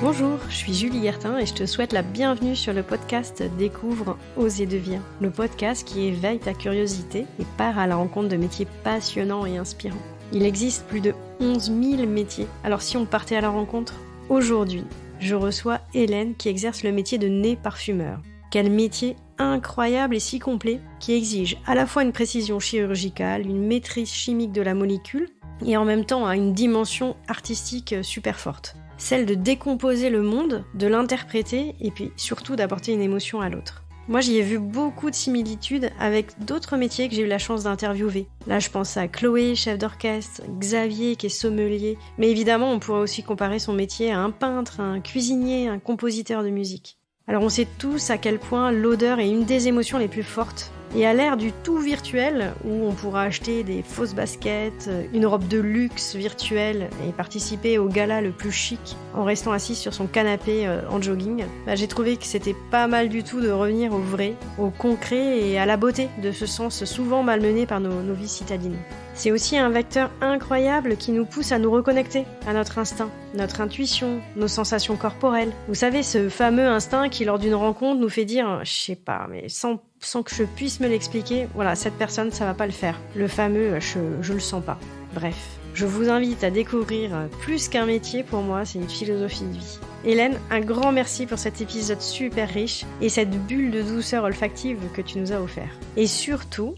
Bonjour, je suis Julie Guertin et je te souhaite la bienvenue sur le podcast Découvre, ose et deviens. Le podcast qui éveille ta curiosité et part à la rencontre de métiers passionnants et inspirants. Il existe plus de 11 000 métiers, alors si on partait à la rencontre? Aujourd'hui, je reçois Hélène qui exerce le métier de nez parfumeur. Quel métier incroyable et si complet qui exige à la fois une précision chirurgicale, une maîtrise chimique de la molécule et en même temps une dimension artistique super forte. Celle de décomposer le monde, de l'interpréter et puis surtout d'apporter une émotion à l'autre. Moi j'y ai vu beaucoup de similitudes avec d'autres métiers que j'ai eu la chance d'interviewer. Là je pense à Chloé, chef d'orchestre, Xavier qui est sommelier, mais évidemment on pourrait aussi comparer son métier à un peintre, un cuisinier, un compositeur de musique. Alors on sait tous à quel point l'odeur est une des émotions les plus fortes. Et à l'ère du tout virtuel, où on pourra acheter des fausses baskets, une robe de luxe virtuelle et participer au gala le plus chic en restant assis sur son canapé en jogging, j'ai trouvé que c'était pas mal du tout de revenir au vrai, au concret et à la beauté de ce sens souvent malmené par nos vies citadines. C'est aussi un vecteur incroyable qui nous pousse à nous reconnecter à notre instinct, notre intuition, nos sensations corporelles. Vous savez, ce fameux instinct qui, lors d'une rencontre, nous fait dire « je sais pas, mais sans que je puisse me l'expliquer, voilà, cette personne, ça va pas le faire. » Le fameux « je le sens pas ». Bref, je vous invite à découvrir plus qu'un métier, pour moi, c'est une philosophie de vie. Hélène, un grand merci pour cet épisode super riche et cette bulle de douceur olfactive que tu nous as offert. Et surtout,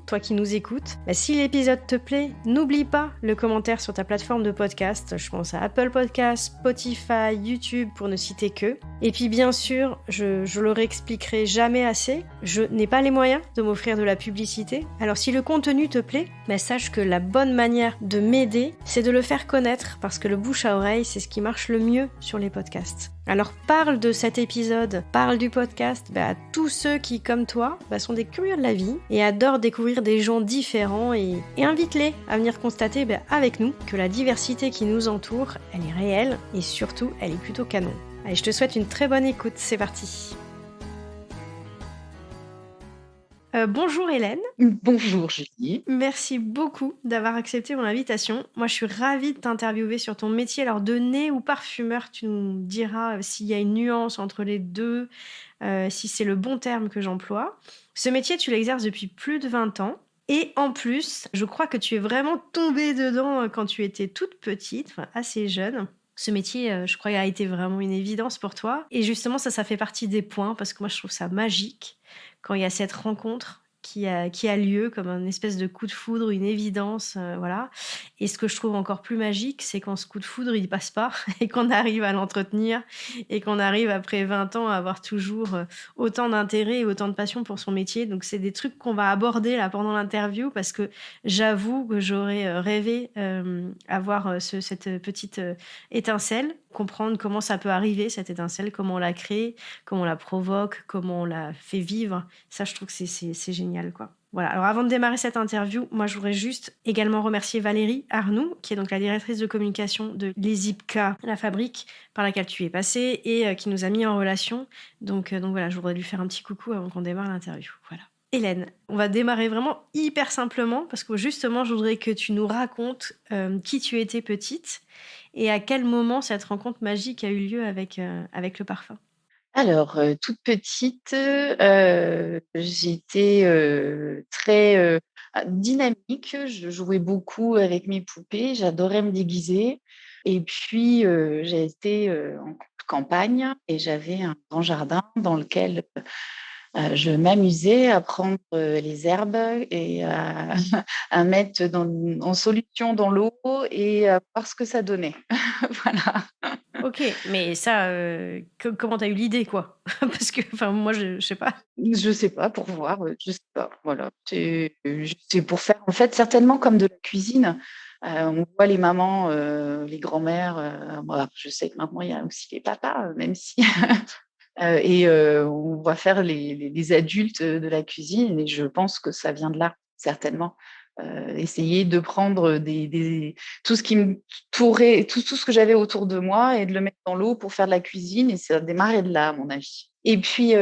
toi qui nous écoutes, si l'épisode te plaît, n'oublie pas le commentaire sur ta plateforme de podcast. Je pense à Apple Podcasts, Spotify, YouTube pour ne citer que. Et puis bien sûr, je le réexpliquerai jamais assez, je n'ai pas les moyens de m'offrir de la publicité. Alors si le contenu te plaît, sache que la bonne manière de m'aider, c'est de le faire connaître parce que le bouche à oreille, c'est ce qui marche le mieux sur les podcasts. Alors parle de cet épisode, parle du podcast à tous ceux qui, comme toi, sont des curieux de la vie et adorent découvrir des gens différents et invite-les à venir constater avec nous que la diversité qui nous entoure, elle est réelle et surtout, elle est plutôt canon. Allez, je te souhaite une très bonne écoute, c'est parti. Bonjour Hélène. Bonjour Julie. Merci beaucoup d'avoir accepté mon invitation. Moi, je suis ravie de t'interviewer sur ton métier. Alors, de nez ou parfumeur, tu nous diras s'il y a une nuance entre les deux, si c'est le bon terme que j'emploie. Ce métier, tu l'exerces depuis plus de 20 ans. Et en plus, je crois que tu es vraiment tombée dedans quand tu étais toute petite, assez jeune. Ce métier, je crois, a été vraiment une évidence pour toi. Et justement, ça fait partie des points, parce que moi, je trouve ça magique quand il y a cette rencontre qui a lieu comme un espèce de coup de foudre, une évidence, voilà. Et ce que je trouve encore plus magique, c'est quand ce coup de foudre, il passe pas et qu'on arrive à l'entretenir et qu'on arrive après 20 ans à avoir toujours autant d'intérêt et autant de passion pour son métier. Donc, c'est des trucs qu'on va aborder là pendant l'interview parce que j'avoue que j'aurais rêvé avoir cette petite étincelle, comprendre comment ça peut arriver, cette étincelle, comment on la crée, comment on la provoque, comment on la fait vivre. Ça, je trouve que c'est génial, quoi. Voilà. Alors, avant de démarrer cette interview, moi, je voudrais juste également remercier Valérie Arnoux, qui est donc la directrice de communication de l'ESIPCA, la fabrique par laquelle tu es passée et qui nous a mis en relation. Donc voilà, je voudrais lui faire un petit coucou avant qu'on démarre l'interview. Voilà. Hélène, on va démarrer vraiment hyper simplement parce que justement, je voudrais que tu nous racontes qui tu étais petite et à quel moment cette rencontre magique a eu lieu avec le parfum. Alors, toute petite, j'étais très dynamique. Je jouais beaucoup avec mes poupées. J'adorais me déguiser. Et puis, j'ai été en campagne et j'avais un grand jardin dans lequel je m'amusais à prendre les herbes et à, à mettre en solution dans l'eau et à voir ce que ça donnait. Voilà. Ok, mais ça, comment t'as eu l'idée, quoi? Parce que, moi, je sais pas. Je sais pas, pour voir, je sais pas, voilà. C'est pour faire, en fait, certainement comme de la cuisine. On voit les mamans, les grands-mères, je sais que maintenant il y a aussi les papas, même si on va faire les adultes de la cuisine et je pense que ça vient de là, certainement. Essayer de prendre tout ce qui me tourait, tout ce que j'avais autour de moi et de le mettre dans l'eau pour faire de la cuisine et ça a démarré de là, à mon avis. Et puis,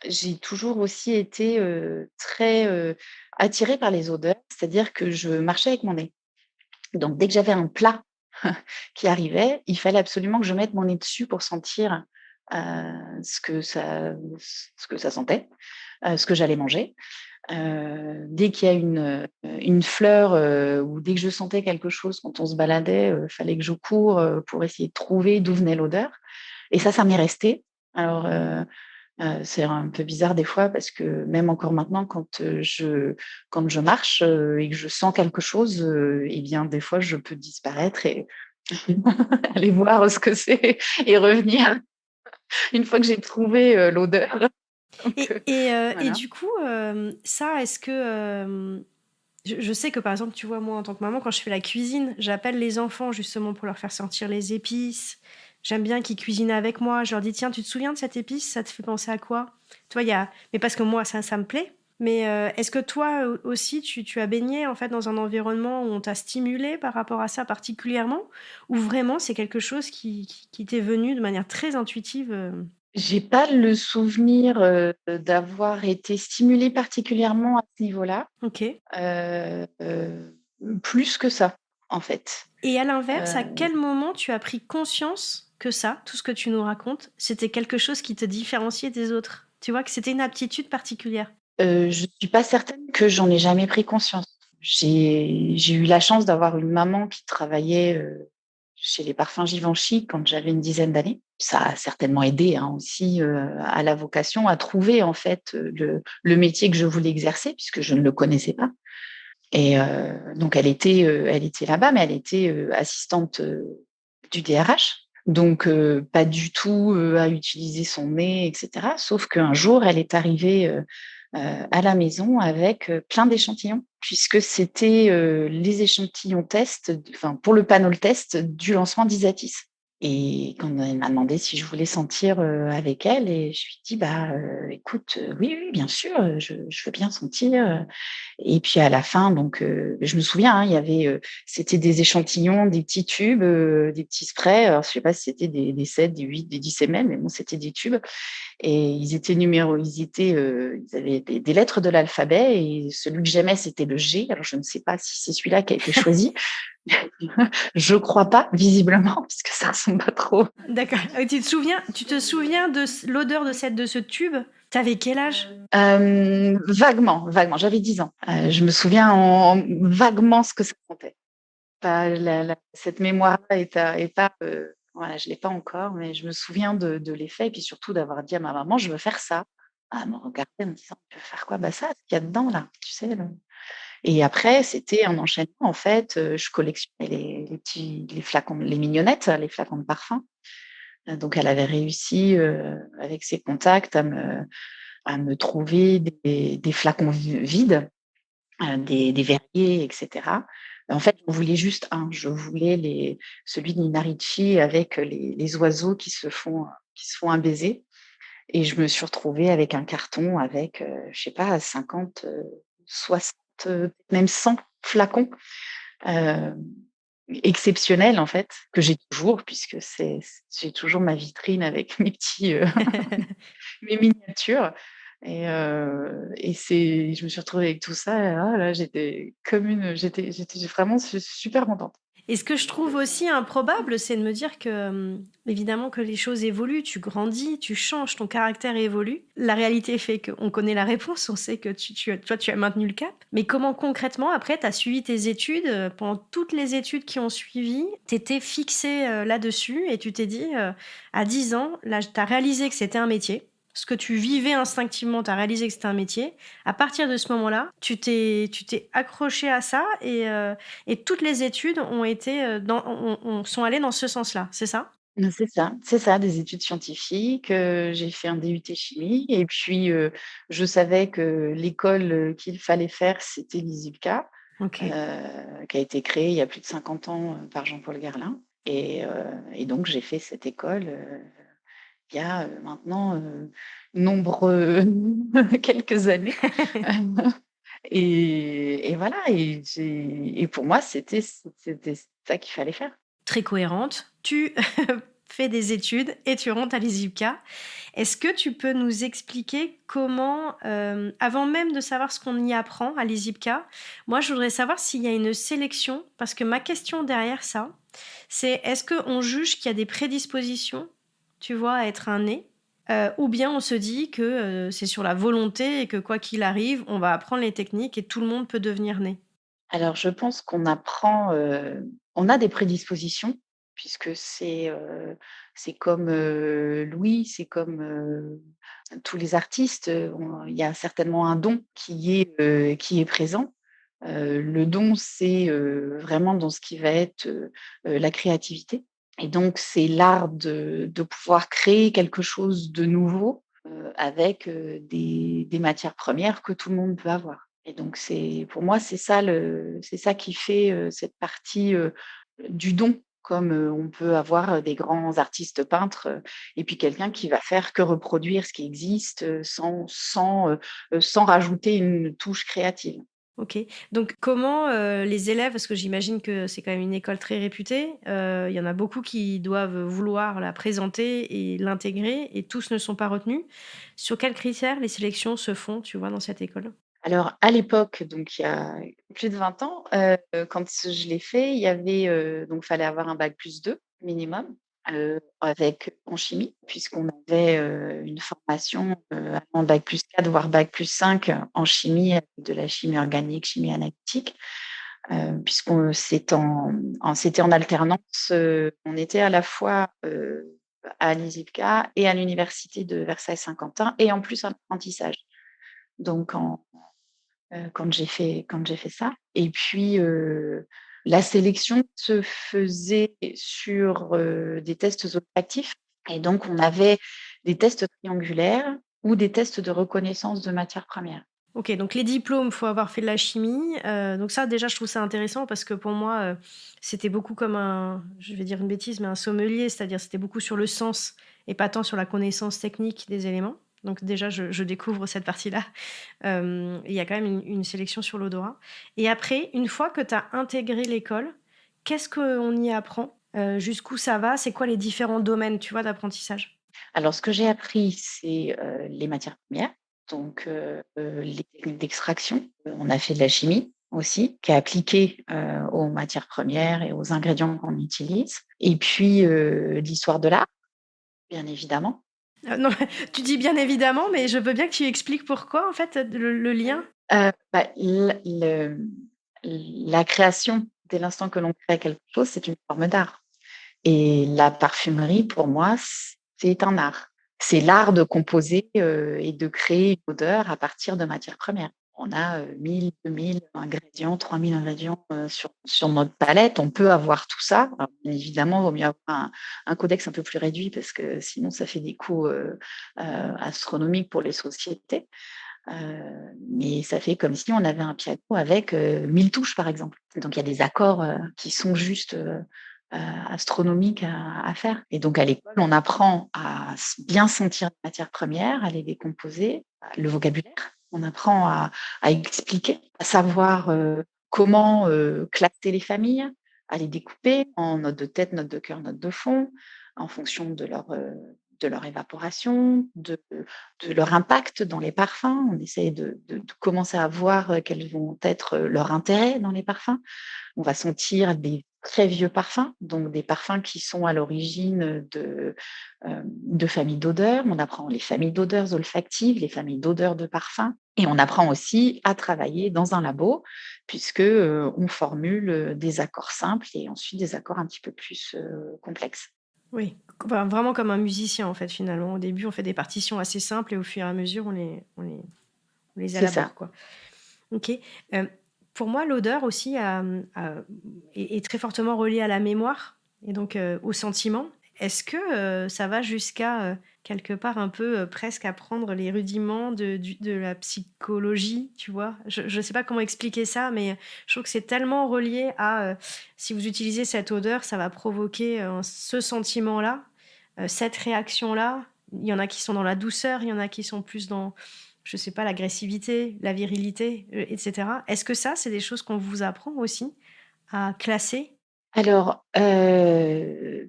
j'ai toujours aussi été, très, attirée par les odeurs, c'est-à-dire que je marchais avec mon nez. Donc dès que j'avais un plat qui arrivait, il fallait absolument que je mette mon nez dessus pour sentir, heu, ce que ça sentait, ce que j'allais manger. Dès qu'il y a une fleur, ou dès que je sentais quelque chose quand on se baladait, fallait que je cours, pour essayer de trouver d'où venait l'odeur et ça m'est resté. Alors, c'est un peu bizarre des fois parce que même encore maintenant quand je marche, et que je sens quelque chose, et bien des fois je peux disparaître et aller voir ce que c'est et revenir une fois que j'ai trouvé, l'odeur. Donc, Et voilà. du coup, ça, est-ce que, je sais que, par exemple, tu vois, moi, en tant que maman, quand je fais la cuisine, j'appelle les enfants justement pour leur faire sentir les épices. J'aime bien qu'ils cuisinent avec moi. Je leur dis: «Tiens, tu te souviens de cette épice? Ça te fait penser à quoi?» Tu vois, il y a mais parce que moi, ça me plaît. Mais, est-ce que toi, aussi, tu as baigné, en fait, dans un environnement où on t'a stimulé par rapport à ça particulièrement? Ou vraiment c'est quelque chose qui t'est venu de manière très intuitive, J'ai pas le souvenir, d'avoir été stimulée particulièrement à ce niveau-là, OK. plus que ça, en fait. Et à l'inverse, à Heu quel moment tu as pris conscience que ça, tout ce que tu nous racontes, c'était quelque chose qui te différenciait des autres? Tu vois, que c'était une aptitude particulière? je suis pas certaine que j'en ai jamais pris conscience. J'ai eu la chance d'avoir une maman qui travaillait, chez les parfums Givenchy quand j'avais une dizaine d'années. Ça a certainement aidé, hein, aussi, à la vocation, à trouver en fait, le métier que je voulais exercer puisque je ne le connaissais pas et donc elle était là-bas, mais elle était, assistante, du DRH. Donc pas du tout, à utiliser son nez et cetera. Sauf qu'un jour, elle est arrivée, à la maison avec, plein d'échantillons puisque c'était, les échantillons test, enfin pour le panel test du lancement d'Isatis et quand elle m'a demandé si je voulais sentir, avec elle et je lui ai dit: «Bah, écoute, oui, oui, bien sûr, je veux bien sentir», et puis à la fin donc je me souviens, hein, il y avait, c'était des échantillons, des petits tubes, des petits sprays. Alors je sais pas si c'était des 7, des 8, des 10 ml, mais bon, c'était des tubes et ils avaient des lettres de l'alphabet et celui que j'aimais, c'était le G. Alors je ne sais pas si c'est celui-là qui a été choisi. Je crois pas, visiblement, puisque ça ressemble pas trop. D'accord. Tu te souviens de l'odeur de ce tube? T'avais quel âge? Vaguement, vaguement, j'avais 10 ans. Je me souviens vaguement ce que ça sentait. Pas la cette mémoire-là est pas, voilà, je l'ai pas encore, mais je me souviens de l'effet et puis surtout d'avoir dit à ma maman: «Je veux faire ça». Ah, elle me regardait en me disant: «Tu veux faire quoi?» «Bah ça, ce qu'il y a dedans là, tu sais le» et après c'était un enchaînement en fait, je collectionnais les flacons, les mignonnettes, les flacons de parfum. Donc elle avait réussi, avec ses contacts à me trouver des flacons vides. Des verriers et cetera. En fait, j'en voulais juste un. Je voulais celui de Nina Ricci avec les oiseaux qui se font un baiser et je me suis retrouvée avec un carton avec, je sais pas 50, 60, même 100 flacons, heu, exceptionnels en fait, que j'ai toujours puisque j'ai toujours ma vitrine avec mes petits, mes miniatures et je me suis retrouvée avec tout ça et ah là, j'étais vraiment super contente. Et ce que je trouve aussi improbable, c'est de me dire que, évidemment que les choses évoluent, tu grandis, tu changes, ton caractère évolue. La réalité fait qu'on connaît la réponse, on sait que tu as maintenu le cap. Mais comment concrètement, après, tu as suivi tes études, pendant toutes les études qui ont suivi, tu étais fixée, là-dessus et tu t'es dit, à 10 ans, là, tu as réalisé que c'était un métier. Ce que tu vivais instinctivement, tu as réalisé que c'était un métier. À partir de ce moment-là, tu t'es accrochée à ça et toutes les études ont été, sont allées dans ce sens-là, c'est ça? C'est ça, des études scientifiques, j'ai fait un DUT chimie et puis, je savais que l'école, qu'il fallait faire, c'était l'ISULCA, OK. qui a été créée il y a plus de 50 ans, par Jean-Paul Guerlain et donc j'ai fait cette école, il y a, maintenant, nombreux quelques années. Et voilà et pour moi, c'était ça qu'il fallait faire. Très cohérente. Tu fais des études et tu rentres à l'ISIPCA. Est-ce que tu peux nous expliquer comment, avant même de savoir ce qu'on y apprend à l'ISIPCA, moi je voudrais savoir s'il y a une sélection, parce que ma question derrière ça, c'est est-ce qu'on juge qu'il y a des prédispositions, tu vois, à être un nez, ou bien on se dit que c'est sur la volonté et que quoi qu'il arrive, on va apprendre les techniques et tout le monde peut devenir nez. Alors je pense qu'on apprend, on a des prédispositions puisque c'est comme, Louis, c'est comme, tous les artistes, il y a certainement un don qui est présent. Le don, c'est, vraiment dans ce qui va être, la créativité et donc c'est l'art de pouvoir créer quelque chose de nouveau, avec, des matières premières que tout le monde peut avoir et donc c'est pour moi, c'est ça qui fait, cette partie, du don comme, on peut avoir, des grands artistes peintres, et puis quelqu'un qui va faire que reproduire ce qui existe, sans rajouter une touche créative. OK. Donc comment, les élèves, parce que j'imagine que c'est quand même une école très réputée, il y en a beaucoup qui doivent vouloir la présenter et l'intégrer et tous ne sont pas retenus. Sur quels critères les sélections se font, tu vois, dans cette école? Alors à l'époque, donc il y a plus de 20 ans, quand je l'ai fait, il y avait, donc fallait avoir un bac+2 minimum, avec en chimie, puisqu'on avait, une formation, allant bac+4 voire bac+5 en chimie, avec de la chimie organique, chimie analytique, puisqu'on c'était en alternance, on était à la fois, à l'ISIPCA et à l'université de Versailles-Saint-Quentin et en plus en apprentissage. Donc quand j'ai fait ça et puis, la sélection se faisait sur, des tests olfactifs et donc on avait des tests triangulaires ou des tests de reconnaissance de matières premières. OK, donc les diplômes, faut avoir fait de la chimie, donc ça déjà je trouve ça intéressant parce que pour moi, c'était beaucoup comme un je vais dire une bêtise, mais un sommelier, c'est-à-dire c'était beaucoup sur le sens et pas tant sur la connaissance technique des éléments. Donc déjà je découvre cette partie-là. Il y a quand même une sélection sur l'odorat et après, une fois que tu as intégré l'école, qu'est-ce qu'on y apprend? Jusqu'où ça va? C'est quoi les différents domaines, tu vois, d'apprentissage? Alors ce que j'ai appris, c'est, les matières premières, donc les techniques d'extraction. On a fait de la chimie aussi, qui est appliquée, aux matières premières et aux ingrédients qu'on utilise et puis, l'histoire de l'art, bien évidemment. Non, tu dis bien évidemment, mais je veux bien que tu expliques pourquoi en fait, le lien? Bah, la création, dès l'instant que l'on crée quelque chose, c'est une forme d'art et la parfumerie, pour moi, c'est un art. C'est l'art de composer, et de créer une odeur à partir de matières premières. On a, 1 000 ingrédients, 3 000 ingrédients, sur notre palette. On peut avoir tout ça. Alors bien évidemment, il vaut mieux avoir un codex un peu plus réduit parce que sinon ça fait des coûts, astronomiques pour les sociétés. Mais ça fait comme si on avait un piano avec, 1 000 touches, par exemple. Donc il y a des accords, qui sont juste, astronomiques à faire et donc à l'école, on apprend à bien sentir les matières premières, à les décomposer, le vocabulaire. On apprend à expliquer, à savoir, comment, classer les familles, à les découper en notes de tête, notes de cœur, notes de fond, en fonction de leur évaporation, de leur impact dans les parfums. On essaye de commencer à voir, quels vont être, leurs intérêts dans les parfums. On va sentir des très vieux parfums, donc des parfums qui sont à l'origine de familles d'odeurs. On apprend les familles d'odeurs olfactives, les familles d'odeurs de parfums et on apprend aussi à travailler dans un labo puisque, on formule, des accords simples et ensuite des accords un petit peu plus, complexes. Oui, enfin, vraiment comme un musicien, en fait, finalement. Au début, on fait des partitions assez simples et au fur et à mesure, on les C'est ça. élabore, quoi. OK. Hem, pour moi, l'odeur aussi est très fortement reliée à la mémoire et donc au sentiment. Est-ce que, ça va jusqu'à, quelque part un peu, presque apprendre les rudiments de la psychologie, tu vois? Je sais pas comment expliquer ça, mais je trouve que c'est tellement relié à, si vous utilisez cette odeur, ça va provoquer, ce sentiment-là, cette réaction-là. Il y en a qui sont dans la douceur, il y en a qui sont plus dans je sais pas, l'agressivité, la virilité, et cetera. Est-ce que ça, c'est des choses qu'on vous apprend aussi à classer? Alors, je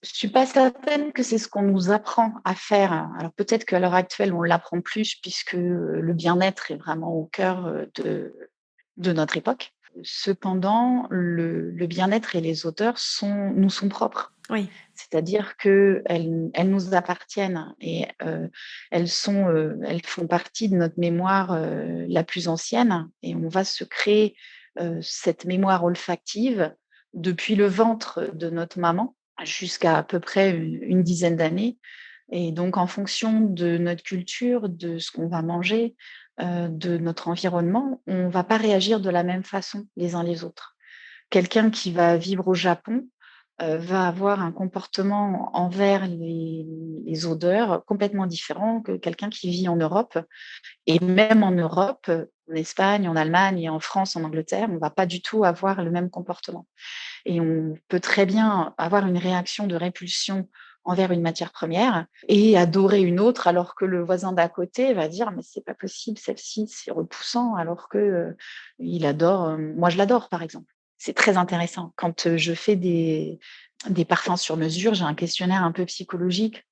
suis pas certaine que c'est ce qu'on nous apprend à faire. Alors peut-être qu'à l'heure actuelle, on l'apprend plus puisque, le bien-être est vraiment au cœur, de notre époque. Cependant, le bien-être et les odeurs nous sont propres. Oui. C'est-à-dire qu'elles nous appartiennent et elles font partie de notre mémoire, la plus ancienne et on va se créer, cette mémoire olfactive depuis le ventre de notre maman jusqu'à à peu près une dizaine d'années et donc en fonction de notre culture, de ce qu'on va manger, de notre environnement, on va pas réagir de la même façon les uns les autres. Quelqu'un qui va vivre au Japon, va avoir un comportement envers les odeurs complètement différent que quelqu'un qui vit en Europe et même en Europe, en Espagne, en Allemagne et en France, en Angleterre, on va pas du tout avoir le même comportement et on peut très bien avoir une réaction de répulsion envers une matière première et adorer une autre alors que le voisin d'à côté va dire: «Mais c'est pas possible, celle-ci, c'est repoussant», alors que, il adore, moi je l'adore par exemple. C'est très intéressant. Quand, je fais des parfums sur mesure, j'ai un questionnaire un peu psychologique,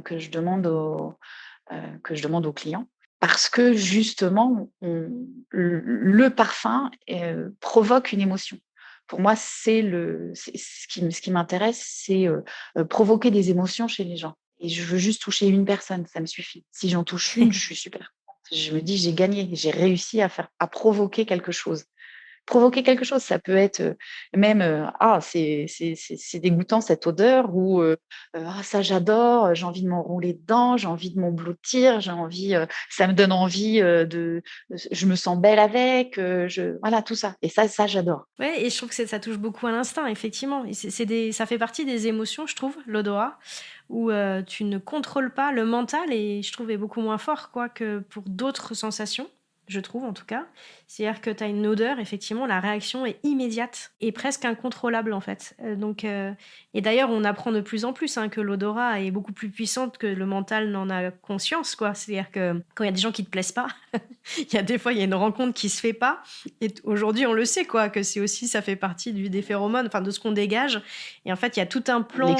que je demande aux clients parce que justement le parfum, provoque une émotion. Pour moi, c'est ce qui m'intéresse, c'est, provoquer des émotions chez les gens et je veux juste toucher une personne, ça me suffit. Si j'en touche une, je suis super contente. Je me dis: «J'ai gagné, j'ai réussi à provoquer quelque chose». Provoquer quelque chose, ça peut être, même, «Ah c'est dégoûtant cette odeur» ou, «Ah ça j'adore, j'ai envie de m'enrouler dedans, j'ai envie de m'embloutir, j'ai envie, ça me donne envie, je me sens belle avec», je voilà tout ça et ça j'adore. Ouais et je trouve que ça touche beaucoup à l'instinct, effectivement et c'est des ça fait partie des émotions, je trouve, l'odorat, où, tu ne contrôles pas le mental et je trouve est beaucoup moins fort, quoi, que pour d'autres sensations, je trouve, en tout cas. C'est-à-dire que tu as une odeur, effectivement, la réaction est immédiate et presque incontrôlable, en fait, et d'ailleurs, on apprend de plus en plus, hein, que l'odorat est beaucoup plus puissante que le mental n'en a conscience, quoi. C'est-à-dire que quand il y a des gens qui te plaisent pas, il y a des fois, il y a une rencontre qui se fait pas et aujourd'hui, on le sait quoi, que c'est aussi ça fait partie du des phéromones, enfin de ce qu'on dégage et en fait, il y a tout un plan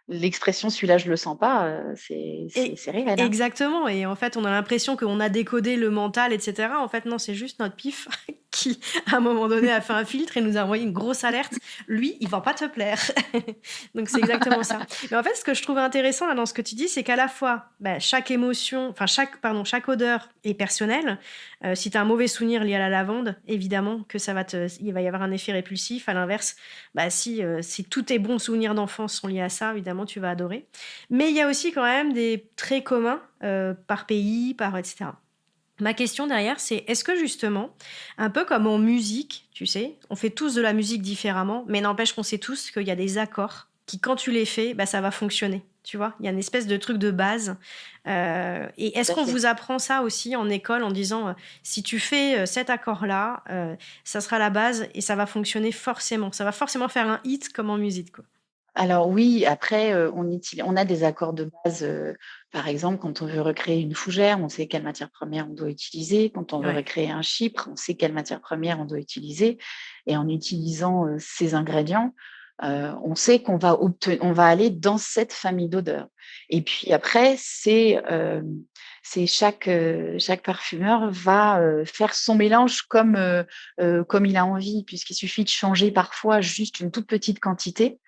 L'expression «celui-là je le sens pas», et c'est réel, hein. exactement et en fait, on a l'impression qu'on a décodé le mental et cetera. En fait, non, c'est juste notre pif qui, à un moment donné, a fait un filtre et nous a envoyé une grosse alerte. Lui, il va pas te plaire. Donc c'est exactement ça. Mais en fait, ce que je trouve intéressant là dans ce que tu dis, c'est qu'à la fois, bah, chaque émotion, enfin chaque odeur est personnelle. Si tu as un mauvais souvenir lié à la lavande, évidemment que il va y avoir un effet répulsif. À l'inverse, bah, si tous tes bons souvenirs d'enfance sont liés à ça, évidemment, tu vas adorer. Mais il y a aussi quand même des traits communs, par pays, par et cetera. Ma question derrière, c'est est-ce que justement, un peu comme en musique, tu sais, on fait tous de la musique différemment, mais n'empêche qu'on sait tous qu'il y a des accords qui, quand tu les fais, bah, ça va fonctionner. Tu vois, il y a une espèce de truc de base. Et Tout est-ce à qu'on fait. vous apprend ça aussi en école en disant si tu fais cet accord-là, ça sera la base et ça va fonctionner forcément. Ça va forcément faire un hit comme en musique, quoi. Alors oui, après, on a des accords de base, par exemple, quand on veut recréer une fougère, on sait quelle matière première on doit utiliser. Quand on veut Ouais. recréer un chypre, on sait quelle matière première on doit utiliser et en utilisant, ces ingrédients, on va aller dans cette famille d'odeurs et puis après c'est chaque parfumeur va, faire son mélange comme il a envie puisqu'il suffit de changer parfois juste une toute petite quantité.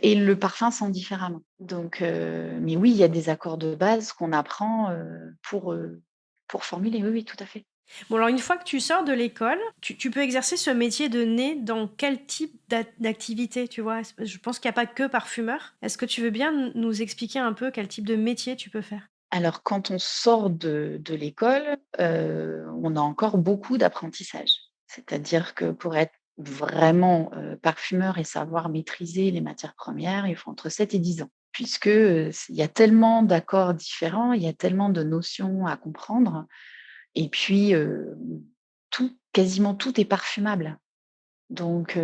Et le parfum sent différemment. Donc mais oui, il y a des accords de base qu'on apprend, pour formuler. Oui, oui, tout à fait. Bon, alors une fois que tu sors de l'école, tu peux exercer ce métier de nez dans quel type d'activité, tu vois? Je pense qu'il y a pas que parfumeur. Est-ce que tu veux bien nous expliquer un peu quel type de métier tu peux faire? Alors quand on sort de l'école, on a encore beaucoup d'apprentissage. C'est-à-dire que pour être vraiment, parfumeur et savoir maîtriser les matières premières, il faut entre 7 et 10 ans. Puisque, il y a tellement d'accords différents, il y a tellement de notions à comprendre et puis, quasiment tout est parfumable. Donc,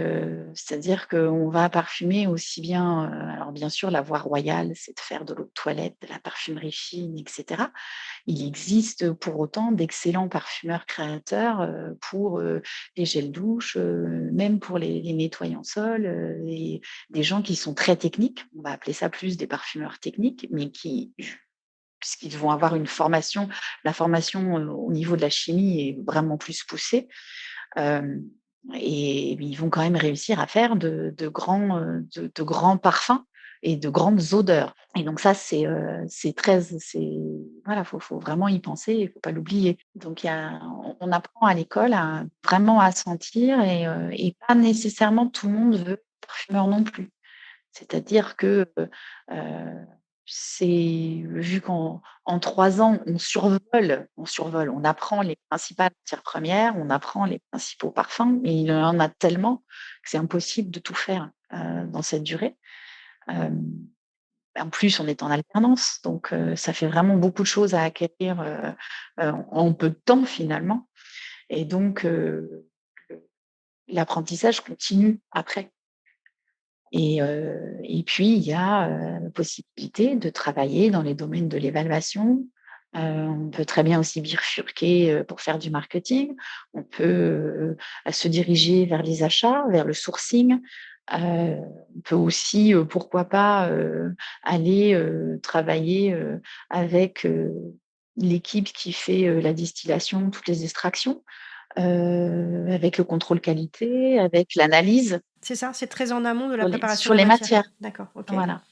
c'est-à-dire qu'on va parfumer aussi bien, alors bien sûr la voie royale, c'est de faire de l'eau de toilette, de la parfumerie fine et cetera. Il existe pour autant d'excellents parfumeurs créateurs, pour, les gels douche, même pour les nettoyants sol, et des gens qui sont très techniques. On va appeler ça plus des parfumeurs techniques, mais qui puisqu'ils vont avoir une formation, la formation, au niveau de la chimie est vraiment plus poussée. Hem Et ils vont quand même réussir à faire de grands parfums et de grandes odeurs. Et donc ça, c'est très c'est voilà, faut vraiment y penser, il faut pas l'oublier. Donc il y a on apprend à l'école à vraiment à sentir, et pas nécessairement tout le monde veut être parfumeur non plus. C'est-à-dire que, c'est vu qu'en 3 ans, on survole, on apprend les principales matières premières, on apprend les principaux parfums, mais il y en a tellement que c'est impossible de tout faire, dans cette durée. Hem, En plus, on est en alternance, donc ça fait vraiment beaucoup de choses à acquérir, en peu de temps finalement, et donc le l'apprentissage continue après. Et puis il y a, la possibilité de travailler dans les domaines de l'évaluation. On peut très bien aussi bifurquer, pour faire du marketing. On peut, se diriger vers les achats, vers le sourcing. On peut aussi, pourquoi pas, aller, travailler, avec, l'équipe qui fait, la distillation, toutes les extractions, avec le contrôle qualité, avec l'analyse C'est ça? C'est très en amont de la sur les préparation sur de la les matière? matières. D'accord, OK. Voilà.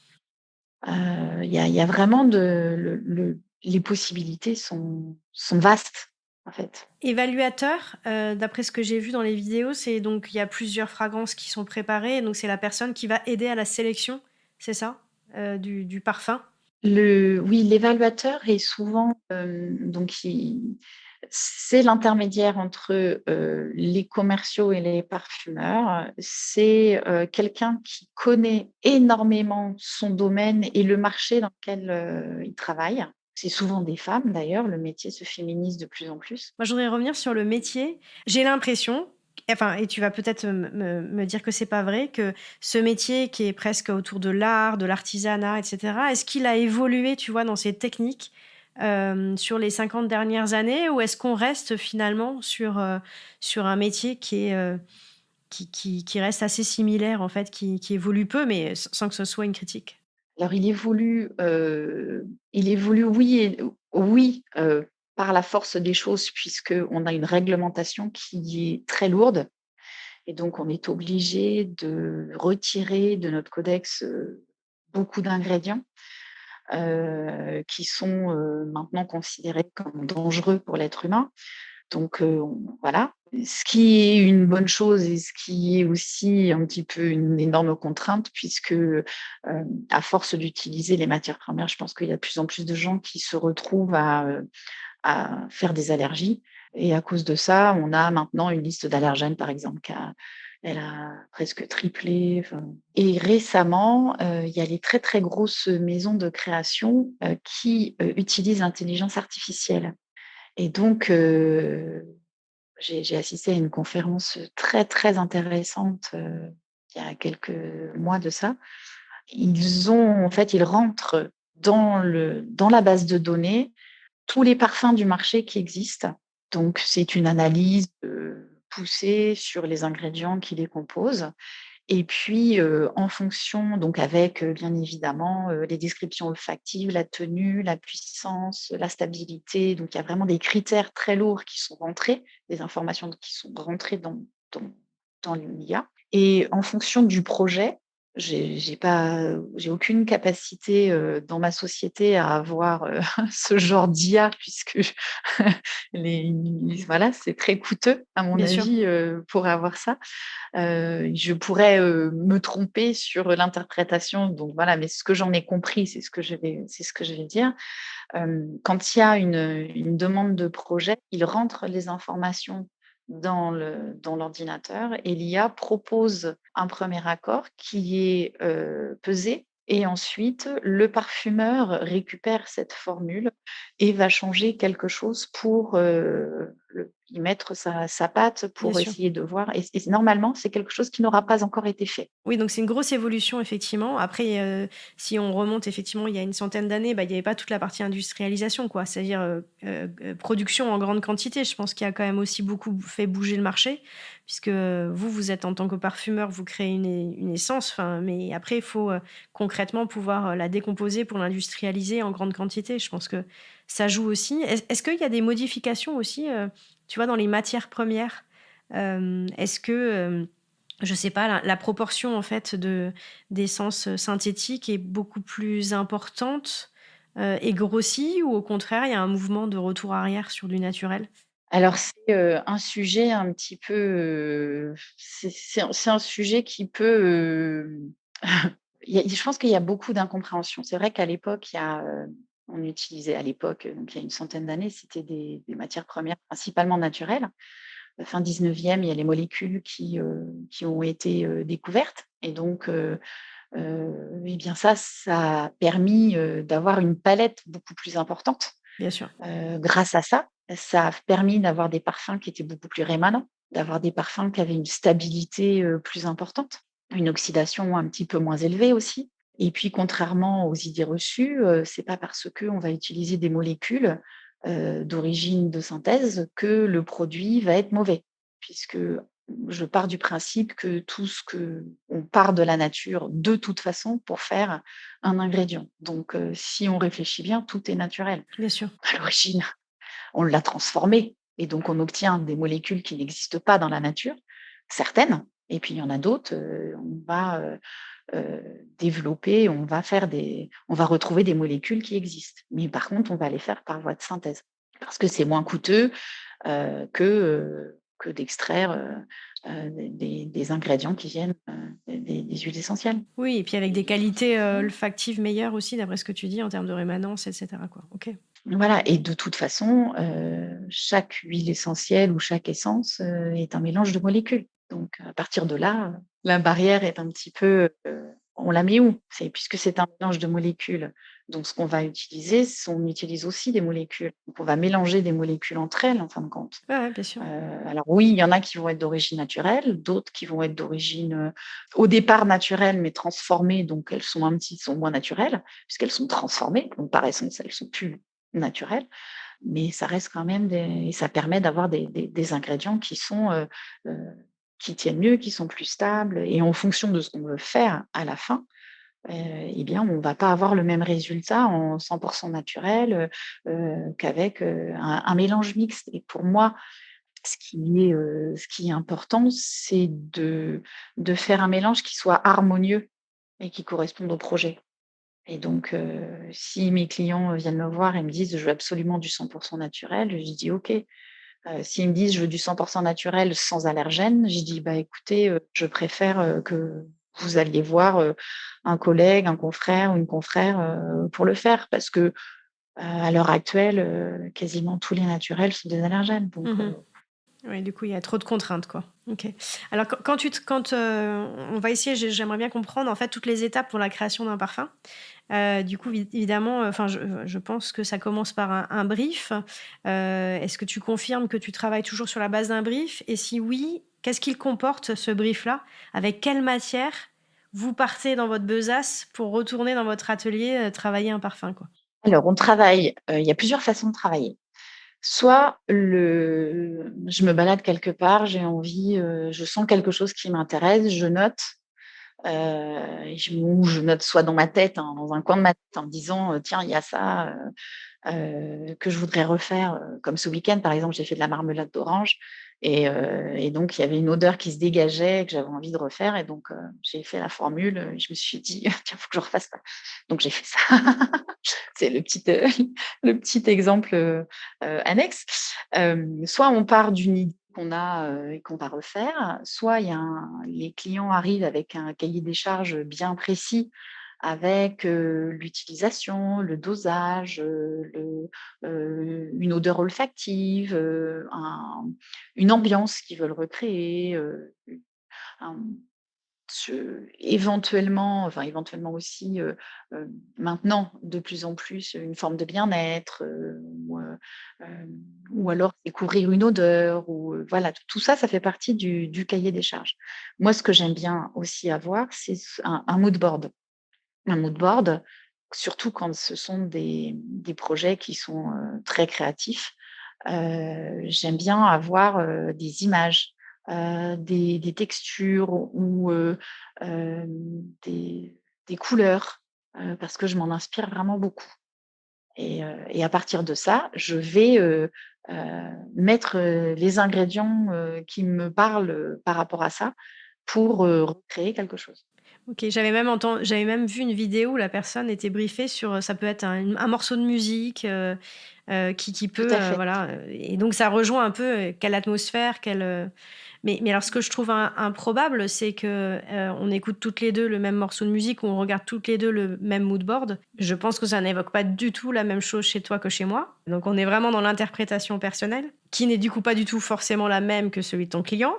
Il y a vraiment les possibilités sont vastes, en fait. Évaluateur, d'après ce que j'ai vu dans les vidéos, c'est donc il y a plusieurs fragrances qui sont préparées, donc c'est la personne qui va aider à la sélection, c'est ça? Du parfum? Oui, l'évaluateur est souvent, donc c'est l'intermédiaire entre, les commerciaux et les parfumeurs. C'est, quelqu'un qui connaît énormément son domaine et le marché dans lequel, il travaille. C'est souvent des femmes d'ailleurs, le métier se féminise de plus en plus. Moi, je voudrais revenir sur le métier. J'ai l'impression, enfin, et tu vas peut-être me dire que c'est pas vrai, que ce métier qui est presque autour de l'art, de l'artisanat, et cetera, est-ce qu'il a évolué, tu vois, dans ses techniques, sur les 50 dernières années? Ou est-ce qu'on reste finalement sur un métier qui est, qui reste assez similaire, en fait, qui évolue peu, mais sans que ce soit une critique? Alors il évolue oui, par la force des choses puisqu'on a une réglementation qui est très lourde, et donc on est obligé de retirer de notre codex, beaucoup d'ingrédients, qui sont, maintenant considérés comme dangereux pour l'être humain. Donc, voilà. Ce qui est une bonne chose et ce qui est aussi un petit peu une énorme contrainte puisque, à force d'utiliser les matières premières, je pense qu'il y a de plus en plus de gens qui se retrouvent à faire des allergies, et à cause de ça, on a maintenant une liste d'allergènes, par exemple, elle a presque triplé, enfin. Et récemment, il y a les très, très grosses maisons de création, qui, utilisent l'intelligence artificielle, et donc j'ai assisté à une conférence très, très intéressante, il y a quelques mois de ça. Ils rentrent dans la base de données tous les parfums du marché qui existent. Donc c'est une analyse, poussée sur les ingrédients qui les composent, et puis, en fonction, donc avec, bien évidemment, les descriptions olfactives, la tenue, la puissance, la stabilité. Donc il y a vraiment des critères très lourds qui sont rentrés, des informations qui sont rentrées dans dans l'IA, et en fonction du projet, j'ai aucune capacité, dans ma société à avoir, ce genre d'IA puisque les voilà, c'est très coûteux à mon Bien sûr. avis, pour avoir ça. Je pourrais, me tromper sur l'interprétation, donc voilà, mais ce que j'en ai compris, c'est ce que je vais dire. Quand il y a une demande de projet, il rentre les informations dans l'ordinateur, et l'IA propose un premier accord qui est, pesé, et ensuite le parfumeur récupère cette formule et va changer quelque chose pour, y mettre sa patte bien pour sûr. essayer de voir et normalement, c'est quelque chose qui n'aura pas encore été fait. Oui, donc c'est une grosse évolution effectivement. Après, si on remonte effectivement il y a une centaine d'années, bah, il y avait pas toute la partie industrialisation quoi, c'est-à-dire, production en grande quantité. Je pense qu'il y a quand même aussi beaucoup fait bouger le marché puisque, vous, vous êtes en tant que parfumeur, vous créez une essence, enfin, mais après il faut, concrètement pouvoir, la décomposer pour l'industrialiser en grande quantité. Je pense que ça joue aussi. Est-ce qu'il y a des modifications aussi, tu vois, dans les matières premières? Est-ce que, je sais pas, la proportion en fait d'essence, synthétique est beaucoup plus importante, et grossit ou au contraire, il y a un mouvement de retour arrière sur du naturel? Alors c'est, un sujet un petit peu, c'est un sujet qui peut, je pense qu'il y a beaucoup d'incompréhension. C'est vrai qu'à l'époque, on utilisait à l'époque, donc il y a une centaine d'années, c'était des matières premières principalement naturelles. Fin 19e, il y a les molécules qui ont été, découvertes et donc et bien ça a permis, d'avoir une palette beaucoup plus importante. Bien sûr. Grâce à ça, ça a permis d'avoir des parfums qui étaient beaucoup plus rémanents, d'avoir des parfums qui avaient une stabilité, plus importante, une oxydation un petit peu moins élevée aussi et puis contrairement aux idées reçues, c'est pas parce qu'on va utiliser des molécules, d'origine de synthèse que le produit va être mauvais. Puisque je pars du principe que tout ce qu'on part de la nature de toute façon pour faire un ingrédient. Donc si on réfléchit bien, tout est naturel Bien sûr. à l'origine. On l'a transformé et donc on obtient des molécules qui n'existent pas dans la nature, certaines et puis il y en a d'autres, on va, développer, on va retrouver des molécules qui existent. Mais par contre, on va les faire par voie de synthèse parce que c'est moins coûteux, que d'extraire, des ingrédients qui viennent, des huiles essentielles. Oui et puis avec des qualités, olfactives meilleures aussi d'après ce que tu dis en termes de rémanence et cetera quoi. OK. Voilà et de toute façon, chaque huile essentielle ou chaque essence, est un mélange de molécules. Donc à partir de là, la barrière est un petit peu, on la met où? Puisque c'est un mélange de molécules, donc ce qu'on va utiliser, on utilise aussi des molécules. Donc on va mélanger des molécules entre elles en fin de compte. Ouais, ouais, bien sûr. Alors oui, il y en a qui vont être d'origine naturelle, d'autres qui vont être d'origine, au départ naturelle mais transformées, donc sont moins naturelles puisqu'elles sont transformées, donc par essence, elles sont plus naturelles, mais ça reste quand même et ça permet d'avoir des ingrédients heu, qui tiennent mieux, qui sont plus stables et en fonction de ce qu'on veut faire à la fin, et bien, on va pas avoir le même résultat en 100 naturel, qu'avec, un mélange mixte et pour moi, ce qui est important, c'est de faire un mélange qui soit harmonieux et qui corresponde au projet. Et donc, si mes clients, viennent me voir et me disent: «Je veux absolument du 100 naturel», je dis: «OK». S'ils me disent: «Je veux du 100 naturel sans allergènes», je dis: «Bah, écoutez, je préfère, que vous alliez voir, un collègue, un confrère ou une confrère, pour le faire». Parce que, à l'heure actuelle, quasiment tous les naturels sont des allergènes donc Mmh. Oui, du coup, il y a trop de contraintes, quoi. OK. Alors on va essayer, j'aimerais bien comprendre, en fait, toutes les étapes pour la création d'un parfum. Du coup, évidemment, enfin, je pense que ça commence par un brief. Est-ce que tu confirmes que tu travailles toujours sur la base d'un brief? Et si oui, qu'est-ce qu'il comporte, ce brief-là? Avec quelle matière vous partez dans votre besace pour retourner dans votre atelier, travailler un parfum, quoi? alors on travaille, il y a plusieurs façons de travailler. Soit je me balade quelque part, j'ai envie, je sens quelque chose qui m'intéresse, je note. Et je note soit dans ma tête, hein, dans un coin de ma tête en me disant, «Tiens, il y a ça, que je voudrais refaire», comme ce week-end, par exemple, j'ai fait de la marmelade d'orange et donc il y avait une odeur qui se dégageait que j'avais envie de refaire et donc j'ai fait la formule, et je me suis dit: «Tiens, faut que je refasse ça». Donc j'ai fait ça. C'est le petit exemple, annexe. Soit on part d'une idée qu'on a, et qu'on va refaire, soit il y a les clients arrivent avec un cahier des charges bien précis avec, l'utilisation, le dosage, une odeur olfactive, une ambiance qu'ils veulent recréer, un éventuellement aussi, maintenant, de plus en plus, une forme de bien-être, ou alors découvrir une odeur ou voilà, tout ça, ça fait partie du cahier des charges. Moi, ce que j'aime bien aussi avoir, c'est un mood board. Un mood board, surtout quand ce sont des projets qui sont, très créatifs. J'aime bien avoir, des images, des textures ou, des couleurs, parce que je m'en inspire vraiment beaucoup et à partir de ça, je vais, mettre, les ingrédients, qui me parlent, par rapport à ça pour, recréer quelque chose. OK, j'avais même vu une vidéo où la personne était briefée sur, ça peut être un morceau de musique, qui Tout peut, à fait. voilà, et donc ça rejoint un peu, quelle atmosphère, mais alors ce que je trouve improbable, c'est que, on écoute toutes les 2 le même morceau de musique ou on regarde toutes les 2 le même mood board. Je pense que ça n'évoque pas du tout la même chose chez toi que chez moi. Donc on est vraiment dans l'interprétation personnelle, qui n'est du coup pas du tout forcément la même que celui de ton client,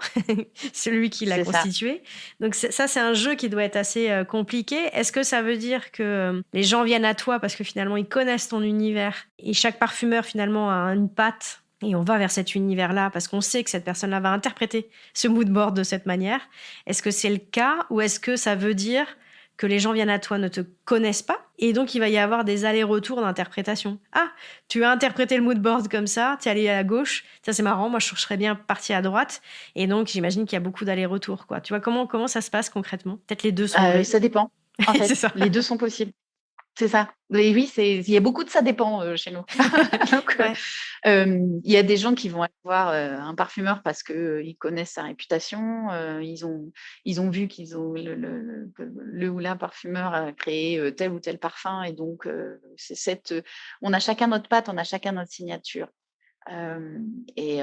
celui qui l'a C'est ça. constitué. Donc c'est un jeu qui doit être assez, compliqué. Est-ce que ça veut dire que, les gens viennent à toi parce que finalement ils connaissent ton univers et chaque parfumeur finalement a une patte et on va vers cet univers-là parce qu'on sait que cette personne-là va interpréter ce mood board de cette manière. Est-ce que c'est le cas ou est-ce que ça veut dire que les gens viennent à toi, ne te connaissent pas et donc il va y avoir des allers-retours d'interprétation? Ah, tu as interprété le mood board comme ça, tu es allé à la gauche, ça c'est marrant, moi je serais bien partie à droite et donc j'imagine qu'il y a beaucoup d'allers-retours, quoi. Tu vois, comment ça se passe concrètement? Peut-être les 2 sont vrais? Ça dépend, en C'est fait, ça. les 2 sont possibles. C'est ça. Mais oui, il y a beaucoup de ça dépend, chez nous. Donc, Ouais. il y a des gens qui vont aller voir, un parfumeur parce que, ils connaissent sa réputation, ils ont vu qu'ils ont le ou la parfumeur a créé, tel ou tel parfum et donc, c'est on a chacun notre patte, on a chacun notre signature. Et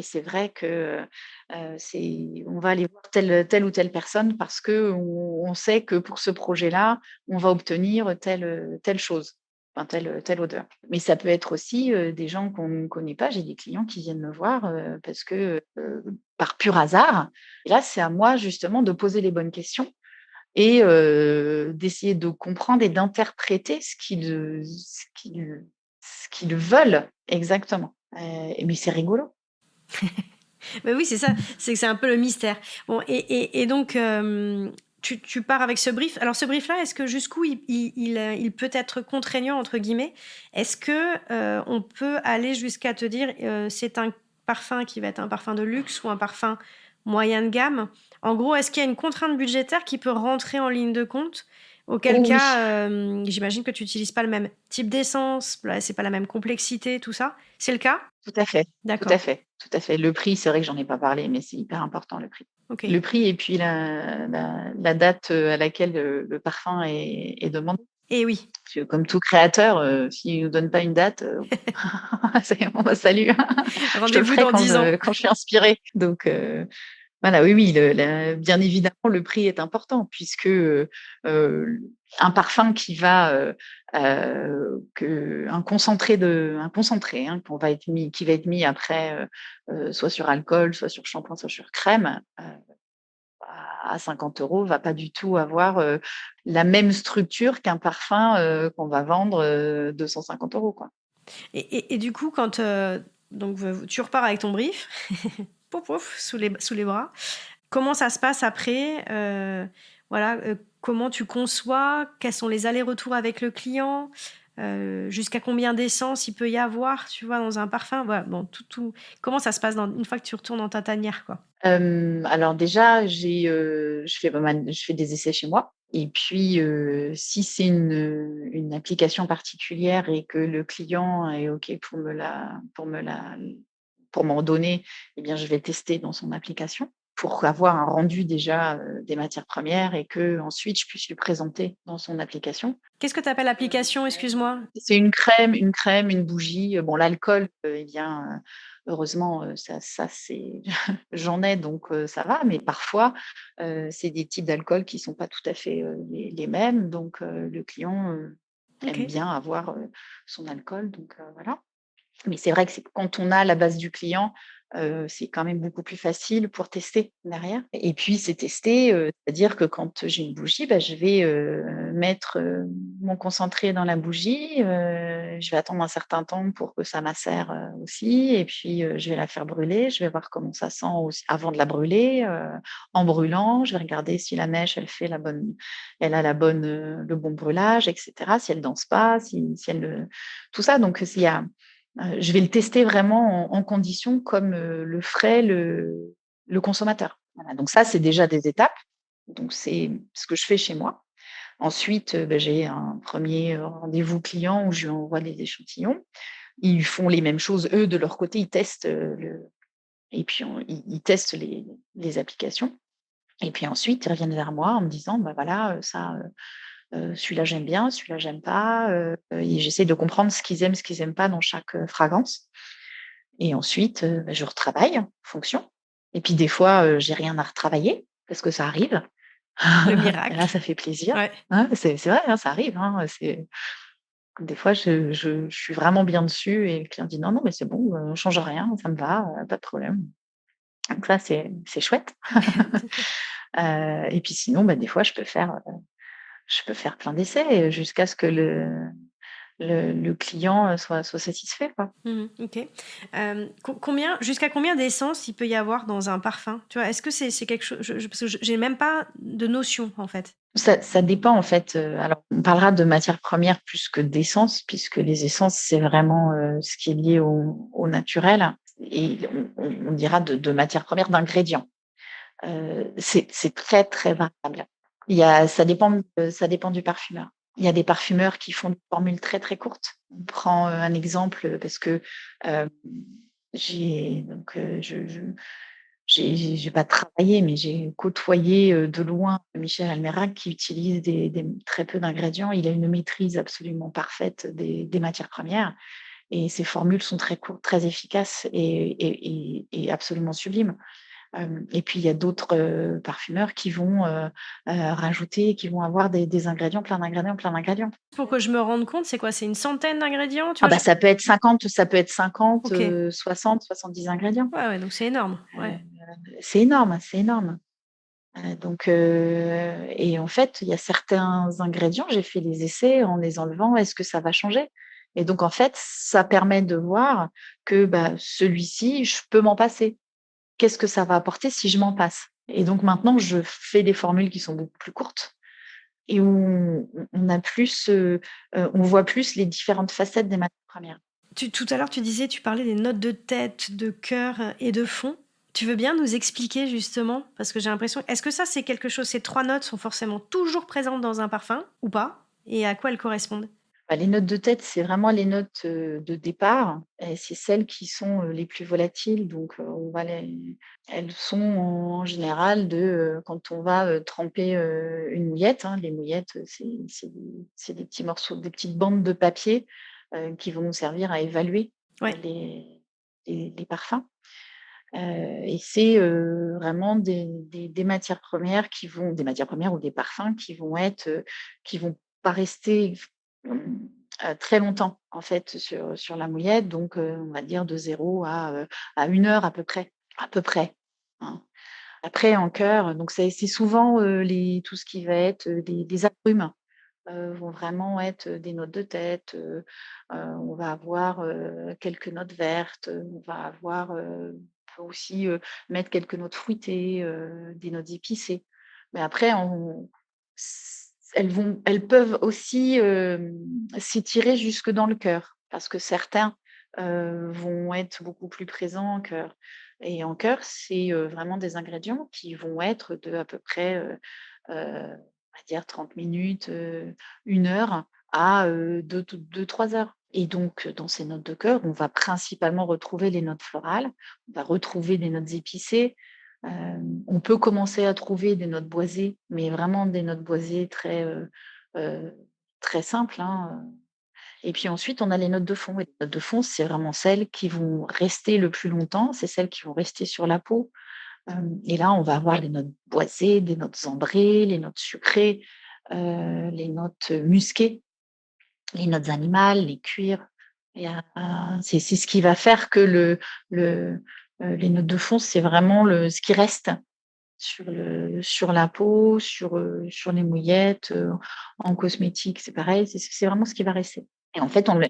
c'est vrai que, on va aller voir telle ou telle personne parce qu'on sait que pour ce projet-là, on va obtenir telle chose, enfin telle odeur. Mais ça peut être aussi, des gens qu'on ne connaît pas. J'ai des clients qui viennent me voir, parce que, par pur hasard et là, c'est à moi justement de poser les bonnes questions et d'essayer de comprendre et d'interpréter ce qu'ils veulent exactement. Mais c'est rigolo. Bah oui, c'est ça, c'est que c'est un peu le mystère. Bon et donc, tu pars avec ce brief. Alors ce brief-là, est-ce que jusqu'où il peut être «contraignant» entre guillemets? Est-ce que, on peut aller jusqu'à te dire, c'est un parfum qui va être un parfum de luxe ou un parfum moyen de gamme? En gros, est-ce qu'il y a une contrainte budgétaire qui peut rentrer en ligne de compte? Auquel Oh oui, cas, j'imagine que tu utilises pas le même type d'essence, là, c'est pas la même complexité, tout ça? C'est le cas? tout à fait, tout à D'accord, fait, tout à fait. Le prix, c'est vrai que j'en ai pas parlé, mais c'est hyper important le prix. Le OK. prix et puis la date, à laquelle, le parfum est demandé. Et oui. Parce que comme tout créateur, s'il nous donne pas une date, c'est bon, bah, salut, je te le Rendez-vous ferai dans quand 10 ans. je suis inspirée. Donc voilà, oui, oui, bien évidemment, le prix est important puisque, un parfum un concentré, hein, qui va être mis après, soit sur alcool, soit sur shampoing, soit sur crème, à 50 € va pas du tout avoir, la même structure qu'un parfum, qu'on va vendre, 250 € quoi. Et du coup, quand, donc tu repars avec ton brief, pouf pouf, sous les bras. Comment ça se passe après? Voilà, comment tu conçois? Quels sont les allers-retours avec le client? Jusqu'à combien d'essence il peut y avoir, tu vois, dans un parfum? Voilà, bon, tout comment ça se passe une fois que tu retournes dans ta tanière, quoi? Alors déjà, je fais des essais chez moi et puis, si c'est une application particulière et que le client est OK pour m'en donner, eh bien, je vais tester dans son application pour avoir un rendu déjà, des matières premières et que ensuite je puisse lui présenter dans son application. Qu'est-ce que tu appelles application, excuse-moi? C'est une bougie, bon l'alcool, eh bien, heureusement, ça c'est j'en ai donc ça va, mais parfois, c'est des types d'alcool qui sont pas tout à fait, les mêmes donc le client, aime OK. bien avoir, son alcool donc voilà. Mais c'est vrai que quand on a la base du client, c'est quand même beaucoup plus facile pour tester derrière et puis c'est tester, c'est-à-dire que quand j'ai une bougie, bah, je vais, mettre, mon concentré dans la bougie, je vais attendre un certain temps pour que ça macère, aussi et puis, je vais la faire brûler. Je vais voir comment ça sent aussi avant de la brûler, en brûlant, je vais regarder si la mèche, elle a le bon brûlage et cetera, si elle danse pas, si elle, tout ça donc s'il y a je vais le tester vraiment en conditions comme, le ferait le consommateur. Voilà, donc ça, c'est déjà des étapes. Donc c'est ce que je fais chez moi. Ensuite, bah, j'ai un premier rendez-vous client où je lui envoie des échantillons. Ils font les mêmes choses, eux, de leur côté, ils testent, le et puis ils testent les applications et puis ensuite, ils reviennent vers moi en me disant: «Bah, voilà, ça, celui-là j'aime bien, celui-là j'aime pas», et j'essaie de comprendre ce qu'ils aiment, ce qu'ils aiment pas dans chaque, fragrance. Et ensuite, bah, je retravaille en fonction et puis des fois, j'ai rien à retravailler parce que ça arrive. Le Et là, miracle. ça fait plaisir. Ouais. Ouais, c'est vrai, hein, ça arrive, hein, des fois, je suis vraiment bien dessus et le client dit: «Non, non, mais c'est bon, on change rien, ça me va, pas de problème». Donc ça, c'est chouette. Et puis sinon, bah, des fois, je peux faire plein d'essais, jusqu'à ce que le client, soit satisfait, quoi. Mmh. OK. Jusqu'à combien d'essence il peut y avoir dans un parfum? Tu vois? Est-ce que c'est quelque chose parce que j'ai même pas de notion, en fait. Ça dépend en fait, alors on parlera de matières premières plus que d'essences, puisque les essences, c'est vraiment, ce qui est lié au naturel et on dira de matières premières, d'ingrédients. C'est très, très variable. Ça dépend du parfumeur. Il y a des parfumeurs qui font des formules très, très courtes. On prend, un exemple, parce que, hem, j'ai donc, j'ai pas travaillé, mais j'ai côtoyé, de loin Michel Almerac qui utilise des très peu d'ingrédients. Il a une maîtrise absolument parfaite des matières premières et ses formules sont très courtes, très efficaces et absolument sublimes. Et puis il y a d'autres, parfumeurs qui vont, rajouter, qui vont avoir des ingrédients, plein d'ingrédients, plein d'ingrédients. Pour que je me rende compte, c'est quoi? C'est une centaine d'ingrédients, tu Ah vois? bah, ça peut être 50, OK. 60, 70 ingrédients. Ouais, ouais, donc c'est énorme. Heu, Ouais. c'est énorme, c'est énorme. Donc et en fait, il y a certains ingrédients, j'ai fait les essais en les enlevant. Est-ce que ça va changer? Et donc en fait, ça permet de voir que, bah, celui-ci, je peux m'en passer. Qu'est-ce que ça va apporter si je m'en passe? Et donc maintenant, je fais des formules qui sont beaucoup plus courtes et où on a plus, on voit plus les différentes facettes des matières premières. Tout à l'heure, tu disais, tu parlais des notes de tête, de cœur et de fond. Tu veux bien nous expliquer justement? Parce que j'ai l'impression est-ce que ça, c'est quelque chose ces 3 notes sont forcément toujours présentes dans un parfum ou pas? Et à quoi elles correspondent? Bah, les notes de tête, c'est vraiment les notes, de départ et c'est celles qui sont, les plus volatiles donc on va les elles sont en général quand on va, tremper, une mouillette, hein. Les mouillettes, c'est des petits morceaux, des petites bandes de papier, qui vont nous servir à évaluer, Ouais. les parfums, et c'est, vraiment des matières premières ou des parfums qui vont pas rester Mmh, très longtemps, en fait, sur la mouillette, donc on va dire de 0 à 1 heure à peu près, hein. Après en cœur, donc c'est souvent, tout ce qui va être, des agrumes, vont vraiment être, des notes de tête, on va avoir, quelques notes vertes, on va avoir, on peut aussi, mettre quelques notes fruitées, des notes épicées. Mais après elles peuvent aussi, s'étirer jusque dans le cœur parce que certains, vont être beaucoup plus présents en cœur et en cœur, c'est, vraiment des ingrédients qui vont être de à peu près, on va dire 30 minutes, 1 heure à, 2-3 heures et donc dans ces notes de cœur, on va principalement retrouver les notes florales, on va retrouver des notes épicées, on peut commencer à trouver des notes boisées, mais vraiment des notes boisées heu, très simples, hein, et puis ensuite on a les notes de fond et les notes de fond, c'est vraiment celles qui vont rester le plus longtemps, c'est celles qui vont rester sur la peau. Et là, on va avoir les notes boisées, des notes ambrées, les notes sucrées, les notes musquées, les notes animales, les cuirs. C'est ce qui va faire que le, les notes de fond, c'est vraiment ce qui reste sur la peau, sur les mouillettes, en cosmétique, c'est pareil, c'est vraiment ce qui va rester. Et en fait, on le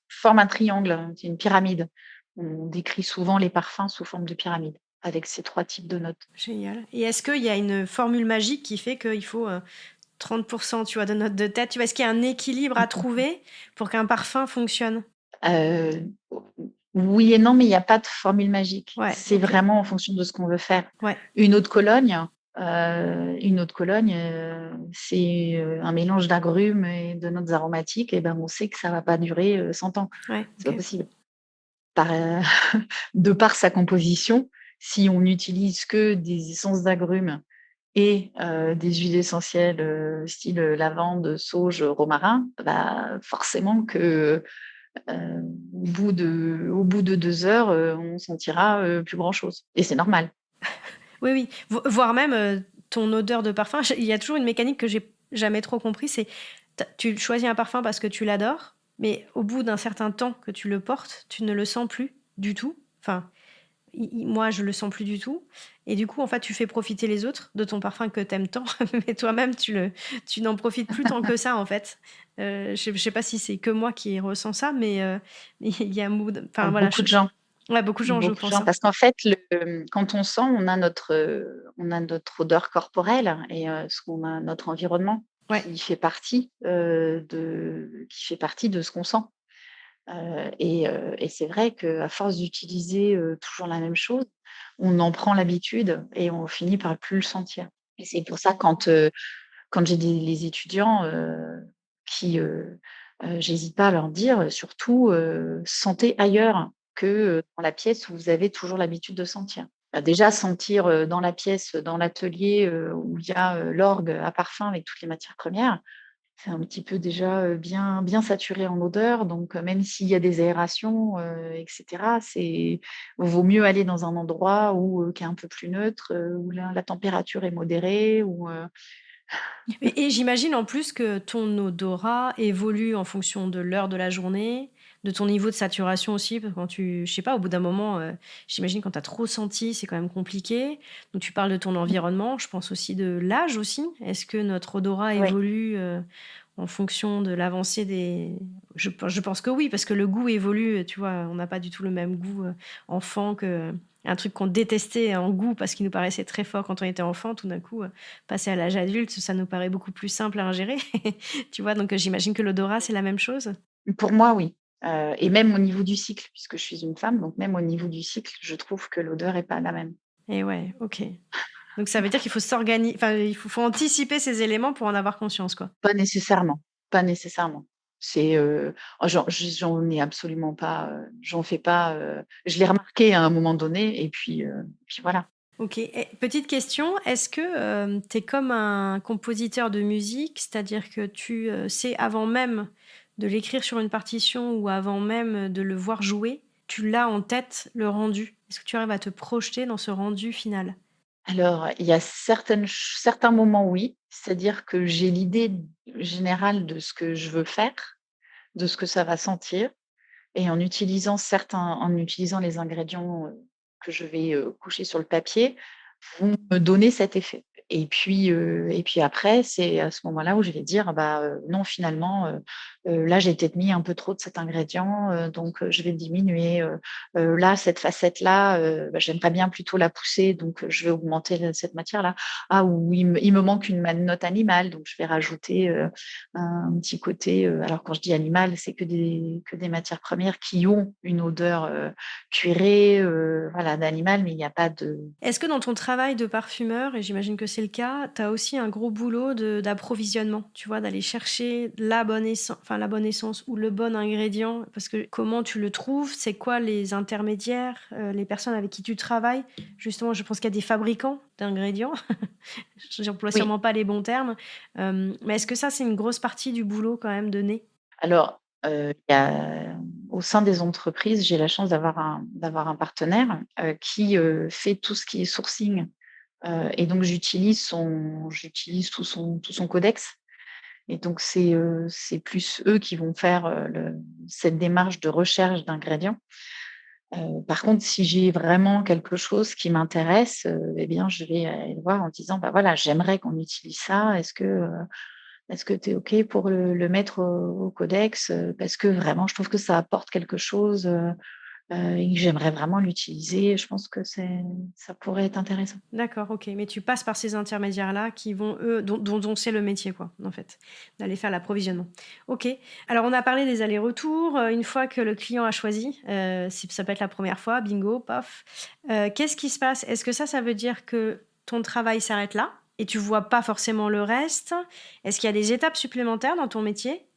forme un triangle, hein, c'est une pyramide. On décrit souvent les parfums sous forme de pyramide, avec ces 3 types de notes. Génial. Et est-ce qu'il y a une formule magique qui fait qu'il faut 30%, tu vois, de notes de tête? Tu vois, est-ce qu'il y a un équilibre à trouver pour qu'un parfum fonctionne? Heu, oui et non, mais il y a pas de formule magique. Ouais, C'est ok. vraiment en fonction de ce qu'on veut faire. Ouais, Une eau de Cologne, c'est, un mélange d'agrumes et de notes aromatiques et ben, on sait que ça va pas durer, 100 ans. ouais, C'est pas ok. possible. Par, de par sa composition, si on n'utilise que des essences d'agrumes et des huiles essentielles, style, lavande, sauge, romarin, bah, forcément que Heu, au bout de 2 heures, on sentira, plus grand chose et c'est normal. Oui, oui. Voire même ton odeur de parfum. Il y a toujours une mécanique que j'ai jamais trop compris, c'est tu choisis un parfum parce que tu l'adores, mais au bout d'un certain temps que tu le portes, tu ne le sens plus du tout. Enfin, moi, je le sens plus du tout. Et du coup, en fait, tu fais profiter les autres de ton parfum que t'aimes tant, mais toi-même, tu n'en profites plus tant que ça, en fait. Je sais pas si c'est que moi qui ressens ça, mais il y a un mood. Enfin voilà, Beaucoup de gens ouais, beaucoup de gens, je beaucoup de pense. gens Hein. parce qu'en fait, quand on sent, on a notre odeur corporelle et ce qu'on a notre environnement Ouais. qui fait partie de ce qu'on sent. Et c'est vrai qu'à force d'utiliser, toujours la même chose, on en prend l'habitude et on finit par plus le sentir. Et c'est pour ça quand j'ai les étudiants, j'hésite pas à leur dire, surtout, sentez ailleurs que, dans la pièce où vous avez toujours l'habitude de sentir. Bah, déjà sentir, dans la pièce, dans l'atelier, où il y a, l'orgue à parfum avec toutes les matières premières, c'est un petit peu déjà, bien bien saturé en odeur donc même s'il y a des aérations, et cetera, vaut mieux aller dans un endroit qui est un peu plus neutre, où la température est modérée, Et j'imagine en plus que ton odorat évolue en fonction de l'heure de la journée, de ton niveau de saturation aussi, parce que quand je sais pas, au bout d'un moment, j'imagine quand tu as trop senti, c'est quand même compliqué. Donc tu parles de ton environnement, je pense aussi de l'âge aussi. Est-ce que notre odorat oui. évolue, en fonction de l'avancée des je pense que oui, parce que le goût évolue, tu vois? On n'a pas du tout le même goût, enfant que un truc qu'on détestait en goût parce qu'il nous paraissait très fort quand on était enfant, tout d'un coup, passer à l'âge adulte, ça nous paraît beaucoup plus simple à ingérer. Tu vois? Donc, j'imagine que l'odorat, c'est la même chose? Pour moi, oui, et même au niveau du cycle, puisque je suis une femme, donc même au niveau du cycle, je trouve que l'odeur est pas la même. Et ouais, OK. Donc ça veut dire qu'il faut enfin, il faut anticiper ces éléments pour en avoir conscience, quoi? Pas nécessairement, pas nécessairement. J'en ai absolument pas, j'en fais pas, je l'ai remarqué à un moment donné et puis voilà. OK et petite question, est-ce que, tu es comme un compositeur de musique? C'est-à-dire que tu, sais avant même de l'écrire sur une partition ou avant même de le voir jouer, tu l'as en tête le rendu? Est-ce que tu arrives à te projeter dans ce rendu final? Alors, il y a certains moments, oui, c'est-à-dire que j'ai l'idée générale de ce que je veux faire, de ce que ça va sentir. Et en utilisant les ingrédients, que je vais, coucher sur le papier, vont me donner cet effet. Et puis après, c'est à ce moment-là où je vais dire: «Bah, non finalement, là j'ai peut-être mis un peu trop de cet ingrédient, donc je vais diminuer, là cette facette-là, bah, j'aimerais bien plutôt la pousser, donc je vais augmenter cette matière-là. Ah ou il me manque une note animale, donc je vais rajouter, un petit côté, alors quand je dis animal, c'est que des matières premières qui ont une odeur, cuirée, voilà, d'animal, mais il n'y a pas de Est-ce que dans ton travail de parfumeur, et j'imagine que c'est le cas, tu as aussi un gros boulot d'approvisionnement, tu vois, d'aller chercher la bonne essence ou le bon ingrédient? Parce que comment tu le trouves? C'est quoi les intermédiaires, les personnes avec qui tu travailles? Justement, je pense qu'il y a des fabricants d'ingrédients. J'emploie oui. sûrement pas les bons termes. Mais est-ce que ça, c'est une grosse partie du boulot quand même de nez? Alors, il y a au sein des entreprises, j'ai la chance d'avoir un partenaire, qui, fait tout ce qui est sourcing, et donc j'utilise tout son codex. et donc c'est plus eux qui vont faire, cette démarche de recherche d'ingrédients. Par contre, si j'ai vraiment quelque chose qui m'intéresse, et bien, je vais aller le voir en disant: «Bah, voilà, j'aimerais qu'on utilise ça. Est-ce que tu es OK pour le mettre au codex? Parce que vraiment je trouve que ça apporte quelque chose, et que j'aimerais vraiment l'utiliser. Je pense que ça pourrait être intéressant». D'accord, OK, mais tu passes par ces intermédiaires-là qui vont, eux dont c'est le métier quoi, en fait, d'aller faire l'approvisionnement. OK. Alors on a parlé des allers-retours, une fois que le client a choisi, si ça peut être la première fois, bingo, paf. Qu'est-ce qui se passe? Est-ce que ça veut dire que ton travail s'arrête là et tu vois pas forcément le reste? Est-ce qu'il y a des étapes supplémentaires dans ton métier?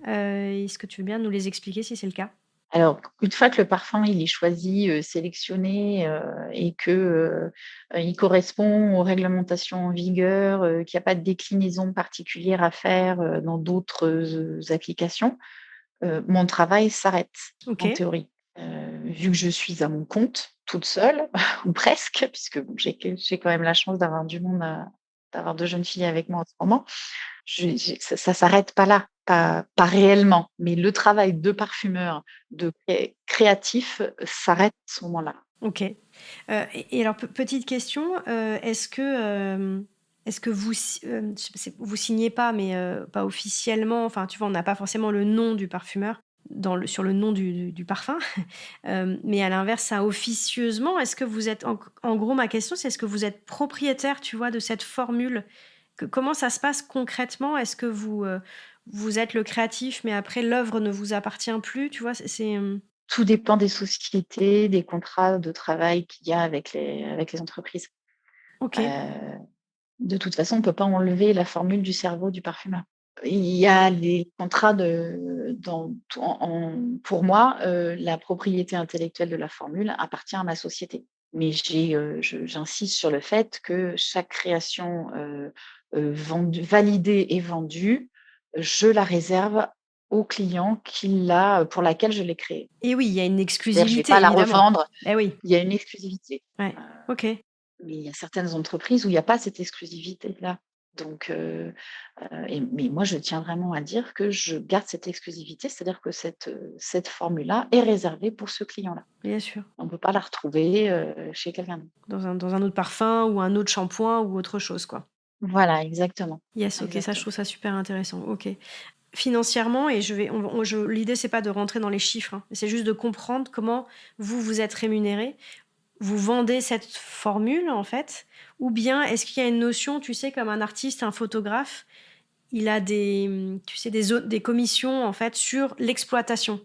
Est-ce que tu veux bien nous les expliquer si c'est le cas? Alors, une fois que le parfum il est choisi, sélectionné, et que, il correspond aux réglementations en vigueur, qu'il y a pas de déclinaison particulière à faire, dans d'autres, applications, mon travail s'arrête, en OK. théorie. Vu que je suis à mon compte, toute seule, ou presque, puisque bon, j'ai quand même la chance d'avoir du monde, d'avoir 2 jeunes filles avec moi en ce moment. Ça s'arrête pas là, pas réellement, mais le travail de parfumeur, de créatif, s'arrête à ce moment-là. OK. Et alors petite question, est-ce que vous je sais pas, vous signez pas, mais pas officiellement, enfin, tu vois, on n'a pas forcément le nom du parfumeur sur le nom du parfum. Mais à l'inverse, ça officieusement, est-ce que vous êtes en gros, ma question, c'est est-ce que vous êtes propriétaire, tu vois, de cette formule? Comment ça se passe concrètement? Est-ce que vous êtes le créatif, mais après l'œuvre ne vous appartient plus, tu vois? Tout dépend des sociétés, des contrats de travail qu'il y a avec les entreprises. OK. Heu, de toute façon, on peut pas enlever la formule du cerveau du parfumeur. Il y a les contrats pour moi, la propriété intellectuelle de la formule appartient à ma société. Mais j'insiste sur le fait que chaque création, validée et vendue, je la réserve au client pour laquelle je l'ai créée. Et oui, il y a une C'est-à-dire, je vais exclusivité pas la évidemment. revendre, Eh oui, il y a une exclusivité. ouais, Heu OK. mais il y a certaines entreprises où il y a pas cette exclusivité-là. Donc, mais moi, je tiens vraiment à dire que je garde cette exclusivité, c'est-à-dire que cette formule-là est réservée pour ce client-là. Bien sûr. On ne peut pas la retrouver, chez quelqu'un d'autre. Dans un autre parfum ou un autre shampoing ou autre chose, quoi. Voilà, exactement, Yes, OK, ça je exactement. trouve ça super intéressant. OK. Financièrement et je vais on je l'idée c'est pas de rentrer dans les chiffres, hein, mais c'est juste de comprendre comment vous êtes rémunérés. Vous vendez cette formule, en fait? Ou bien est-ce qu'il y a une notion, tu sais, comme un artiste, un photographe, il a tu sais, des commissions, en fait, sur l'exploitation.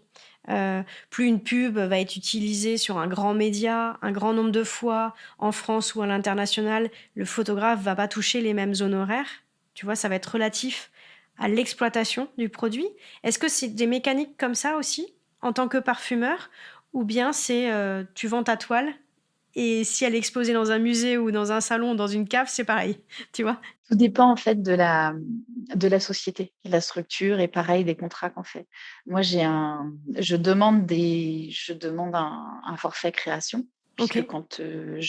Plus une pub va être utilisée sur un grand média, un grand nombre de fois, en France ou à l'international, le photographe va pas toucher les mêmes honoraires. Tu vois, ça va être relatif à l'exploitation du produit. Est-ce que c'est des mécaniques comme ça aussi, en tant que parfumeur? Ou bien c'est, tu vends ta toile et si elle est exposée dans un musée ou dans un salon ou dans une cave, c'est pareil, tu vois? Tout dépend en fait de la société, de la structure et pareil des contrats qu'on fait. Moi, je demande un forfait création puisque OK. quand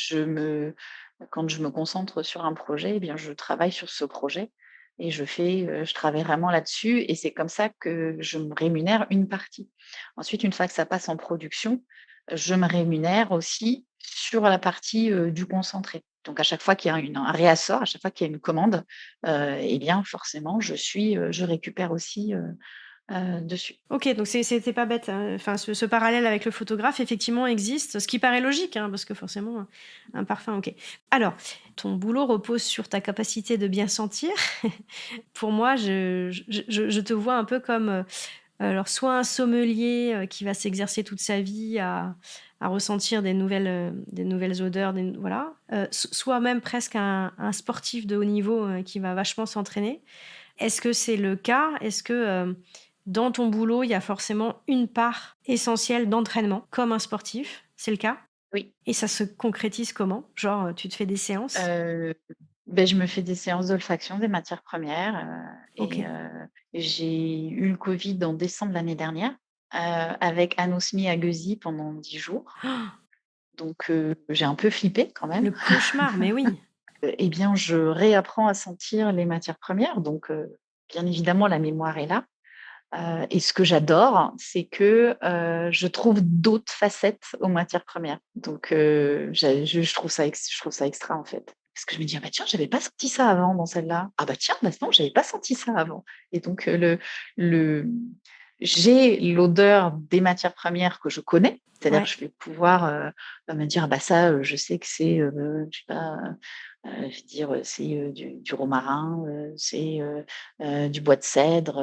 je me concentre sur un projet, eh bien, je travaille sur ce projet et je travaille vraiment là-dessus et c'est comme ça que je me rémunère une partie. Ensuite, une fois que ça passe en production, je me rémunère aussi sur la partie, du concentré. Donc à chaque fois qu'il y a un réassort, à chaque fois qu'il y a une commande, et bien forcément je récupère aussi, dessus. OK, donc c'était pas bête, hein. Enfin, ce parallèle avec le photographe, effectivement, existe, ce qui paraît logique, hein, parce que forcément, un parfum, OK. Alors, ton boulot repose sur ta capacité de bien sentir. Pour moi, je te vois un peu comme, alors soit un sommelier, qui va s'exercer toute sa vie à ressentir des nouvelles odeurs, voilà, soit même presque un sportif de haut niveau, qui va vachement s'entraîner. Est-ce que c'est le cas? Est-ce que, dans ton boulot, il y a forcément une part essentielle d'entraînement, comme un sportif? C'est le cas? Oui, Et ça se concrétise comment? Genre, tu te fais des séances? heu, je me fais des séances d'olfaction des matières premières, OK. j'ai eu le covid en décembre l'année dernière, avec anosmie agueusie pendant 10 jours. Donc j'ai un peu flippé quand même. Le cauchemar, mais oui. Eh bien, je réapprends à sentir les matières premières, donc bien évidemment, la mémoire est là. Et ce que j'adore, c'est que je trouve d'autres facettes aux matières premières. Donc, je trouve je trouve ça extra, en fait. Parce que je me dis, ah bah tiens, j'avais pas senti ça avant dans celle-là. Ah bah tiens, bah non, j'avais pas senti ça avant. Et donc, le, j'ai l'odeur des matières premières que je connais. C'est-à-dire que Ouais. je vais pouvoir me dire, ah bah ça, je sais que c'est, je sais pas, je vais dire, c'est du romarin, c'est du bois de cèdre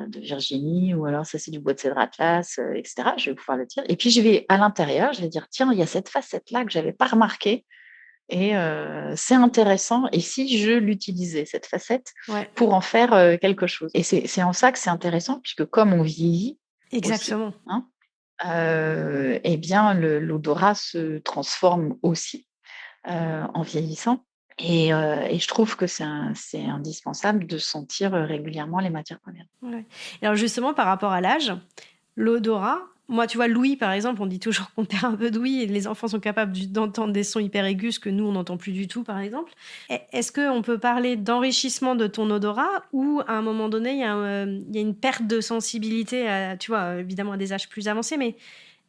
de Virginie, ou alors ça, c'est du bois de cèdre Atlas, etc. Je vais pouvoir le dire. Et puis, je vais à l'intérieur, je vais dire, tiens, il y a cette facette-là que je n'avais pas remarquée. Et c'est intéressant. Et si je l'utilisais, cette facette, Ouais, pour en faire quelque chose. Et c'est en ça que c'est intéressant, puisque comme on vieillit aussi, exactement. hein, eh bien, l'odorat se transforme aussi en vieillissant. Et je trouve que c'est indispensable de sentir régulièrement les matières premières. Ouais. Et alors justement, par rapport à l'âge, l'odorat, moi, tu vois, l'ouïe, par exemple, on dit toujours qu'on perd un peu d'ouïe et les enfants sont capables d'entendre des sons hyper aigus que nous, on n'entend plus du tout, par exemple. Est-ce qu'on peut parler d'enrichissement de ton odorat ou à un moment donné, il y a une perte de sensibilité, tu vois, évidemment à des âges plus avancés, mais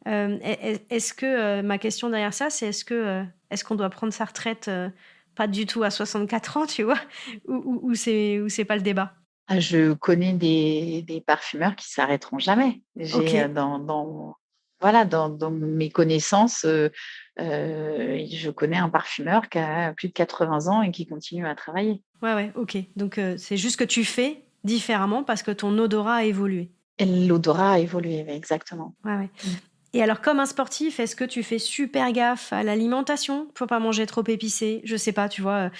est-ce que ma question derrière ça, c'est est-ce qu'on doit prendre sa retraite pas du tout à 64 ans, tu vois, ou c'est pas le débat? Ah, je connais des parfumeurs qui s'arrêteront jamais. Ok, J'ai voilà, dans mes connaissances, je connais un parfumeur qui a plus de 80 ans et qui continue à travailler. ouais, ouais, ok. Donc c'est juste que tu fais différemment parce que ton odorat a évolué. Et l'odorat a évolué, oui, exactement. Ouais, ouais. Mmh. Et alors, comme un sportif, est-ce que tu fais super gaffe à l'alimentation pour pas manger trop épicé? Je sais pas, tu vois,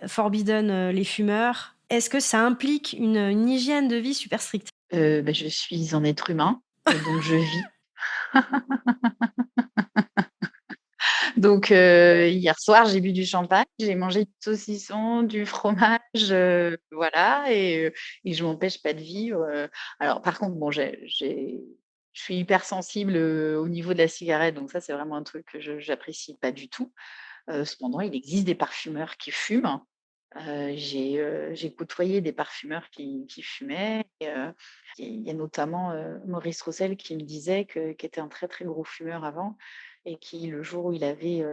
forbidden les fumeurs. Est-ce que ça implique une hygiène de vie super stricte? Je suis un être humain et donc je vis. Donc hier soir, j'ai bu du champagne, j'ai mangé du saucisson, du fromage, voilà, et je m'empêche pas de vivre, alors par contre, bon, je suis hypersensible, au niveau de la cigarette, donc ça, c'est vraiment un truc que je j'apprécie pas du tout. Cependant, il existe des parfumeurs qui fument. J'ai côtoyé des parfumeurs qui fumaient, et il y a notamment, Maurice Roussel qui me disait qu'il était un très, très gros fumeur avant, et qui, le jour où il avait,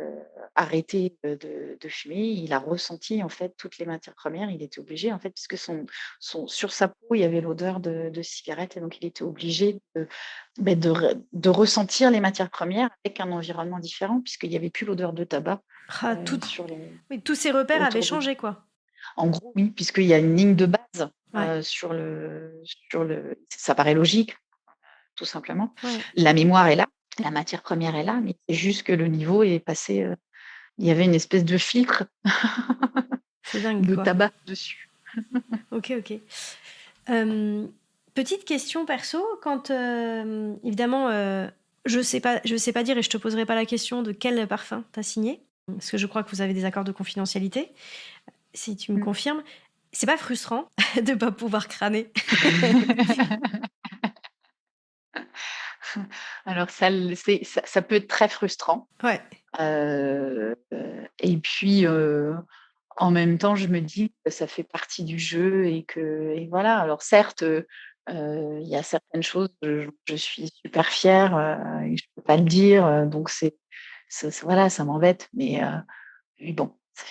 arrêté, de fumer, il a ressenti, en fait, toutes les matières premières. Il était obligé, en fait, puisque sur sa peau, il y avait l'odeur de cigarette, et donc il était obligé de ressentir les matières premières avec un environnement différent, puisqu'il y avait plus l'odeur de tabac, Ah, sur les oui, tous ces repères avaient autour de lui. changé, quoi. En gros, oui, puisqu'il y a une ligne de base, Ouais, ça paraît logique, tout simplement. ouais. La mémoire est là, la matière première est là, mais c'est juste que le niveau est passé, il y avait une espèce de filtre C'est dingue, de quoi. tabac dessus. Ok, ok. Euh, Petite question perso, quand évidemment, je sais pas dire et je te poserai pas la question de quel parfum t'as signé, parce que je crois que vous avez des accords de confidentialité. Si tu me Mmh. confirmes, c'est pas frustrant de pas pouvoir crâner? Alors ça peut être très frustrant, Ouais, et puis, en même temps, je me dis que ça fait partie du jeu, et voilà. Alors certes, il y a certaines choses, je suis super fière, et je peux pas le dire, donc voilà, ça m'embête, mais bon, ça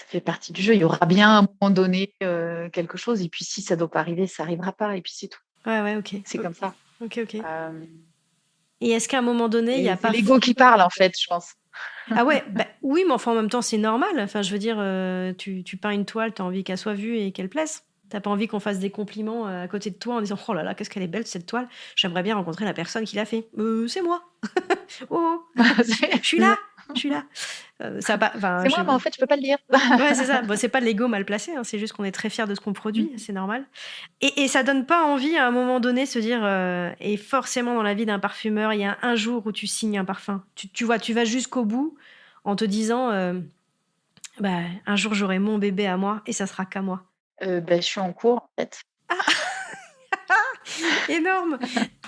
fait partie du jeu. Il y aura bien à un moment donné, quelque chose, et puis si ça doit pas arriver, ça arrivera pas, et puis c'est tout. ouais, ouais, ok. C'est comme ça. Ok, ok. Hem, Et est-ce qu'à un moment donné, il y a c'est pas... l'ego qui parle, en fait, je pense. Ah ouais, bah oui, mais enfin en même temps, c'est normal. Enfin, je veux dire, tu peins une toile, t'as envie qu'elle soit vue et qu'elle plaise. T'as pas envie qu'on fasse des compliments à côté de toi en disant: «Oh là là, qu'est-ce qu'elle est belle cette toile. J'aimerais bien rencontrer la personne qui l'a fait». C'est moi. Oh, oh, je suis là, je suis là. Ça a pas, enfin, C'est moi, mais en fait, je peux pas le dire. ouais, c'est ça. Bon, c'est pas de l'ego mal placé, hein, c'est juste qu'on est très fiers de ce qu'on produit, Mmh. c'est normal. Et ça donne pas envie à un moment donné se dire, et forcément dans la vie d'un parfumeur, il y a un jour où tu signes un parfum. Tu vois, tu vas jusqu'au bout en te disant, bah, un jour j'aurai mon bébé à moi et ça sera qu'à moi. Je suis en cours, en fait. Énorme!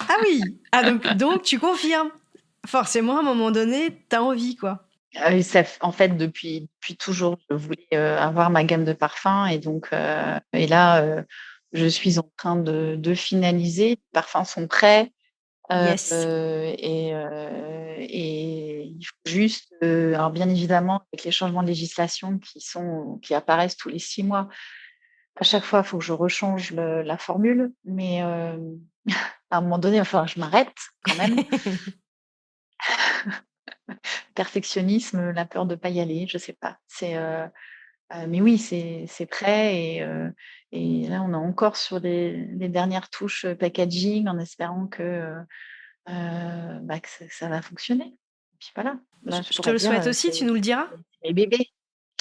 Ah oui! Ah donc tu confirmes. Forcément à un moment donné, tu as envie, quoi. En fait, depuis toujours, je voulais avoir ma gamme de parfums et donc, et là, je suis en train de finaliser. Les parfums sont prêts. Yes. Et il faut juste, alors bien évidemment, avec les changements de législation qui apparaissent tous les 6 mois, à chaque fois, il faut que je rechange la formule, mais à un moment donné, enfin, je m'arrête quand même. Perfectionnisme, la peur de pas y aller, je sais pas. Mais oui, c'est prêt et là, on est encore sur les dernières touches, packaging en espérant que ça va fonctionner. Et puis voilà, là, je Je te pourrais le dire, souhaite aussi, tu nous le diras. c'est mes bébés.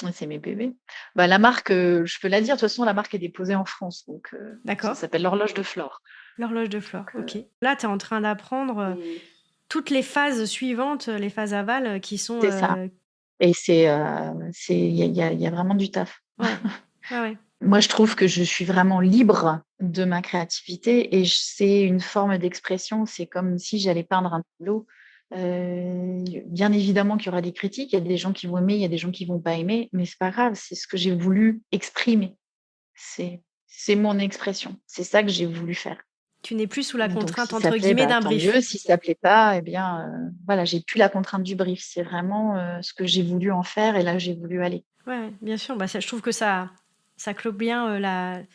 Ouais, c'est mes bébés. Bah, la marque, je peux la dire, de toute façon, la marque est déposée en France, donc ça D'accord. s'appelle l'Horloge de Flore. L'horloge de Flore, Donc ok. Là, tu es en train d'apprendre c'est toutes les phases suivantes, les phases aval qui sont... c'est ça et il y a vraiment du taf. Ouais, ouais, ouais. Moi, je trouve que je suis vraiment libre de ma créativité et c'est une forme d'expression. C'est comme si j'allais peindre un tableau. Bien évidemment qu'il y aura des critiques, il y a des gens qui vont aimer, il y a des gens qui vont pas aimer, mais c'est pas grave, c'est ce que j'ai voulu exprimer. C'est mon expression. C'est ça que j'ai voulu faire. Tu n'es plus sous la Donc contrainte, si ça entre plaît, guillemets, bah, d'un tant brief. mieux. Si ça plaît pas, eh bien, voilà, j'ai plus la contrainte du brief. C'est vraiment, ce que j'ai voulu en faire et là où j'ai voulu aller. Ouais, ouais, bien sûr. Bah, ça, je trouve que ça clôt bien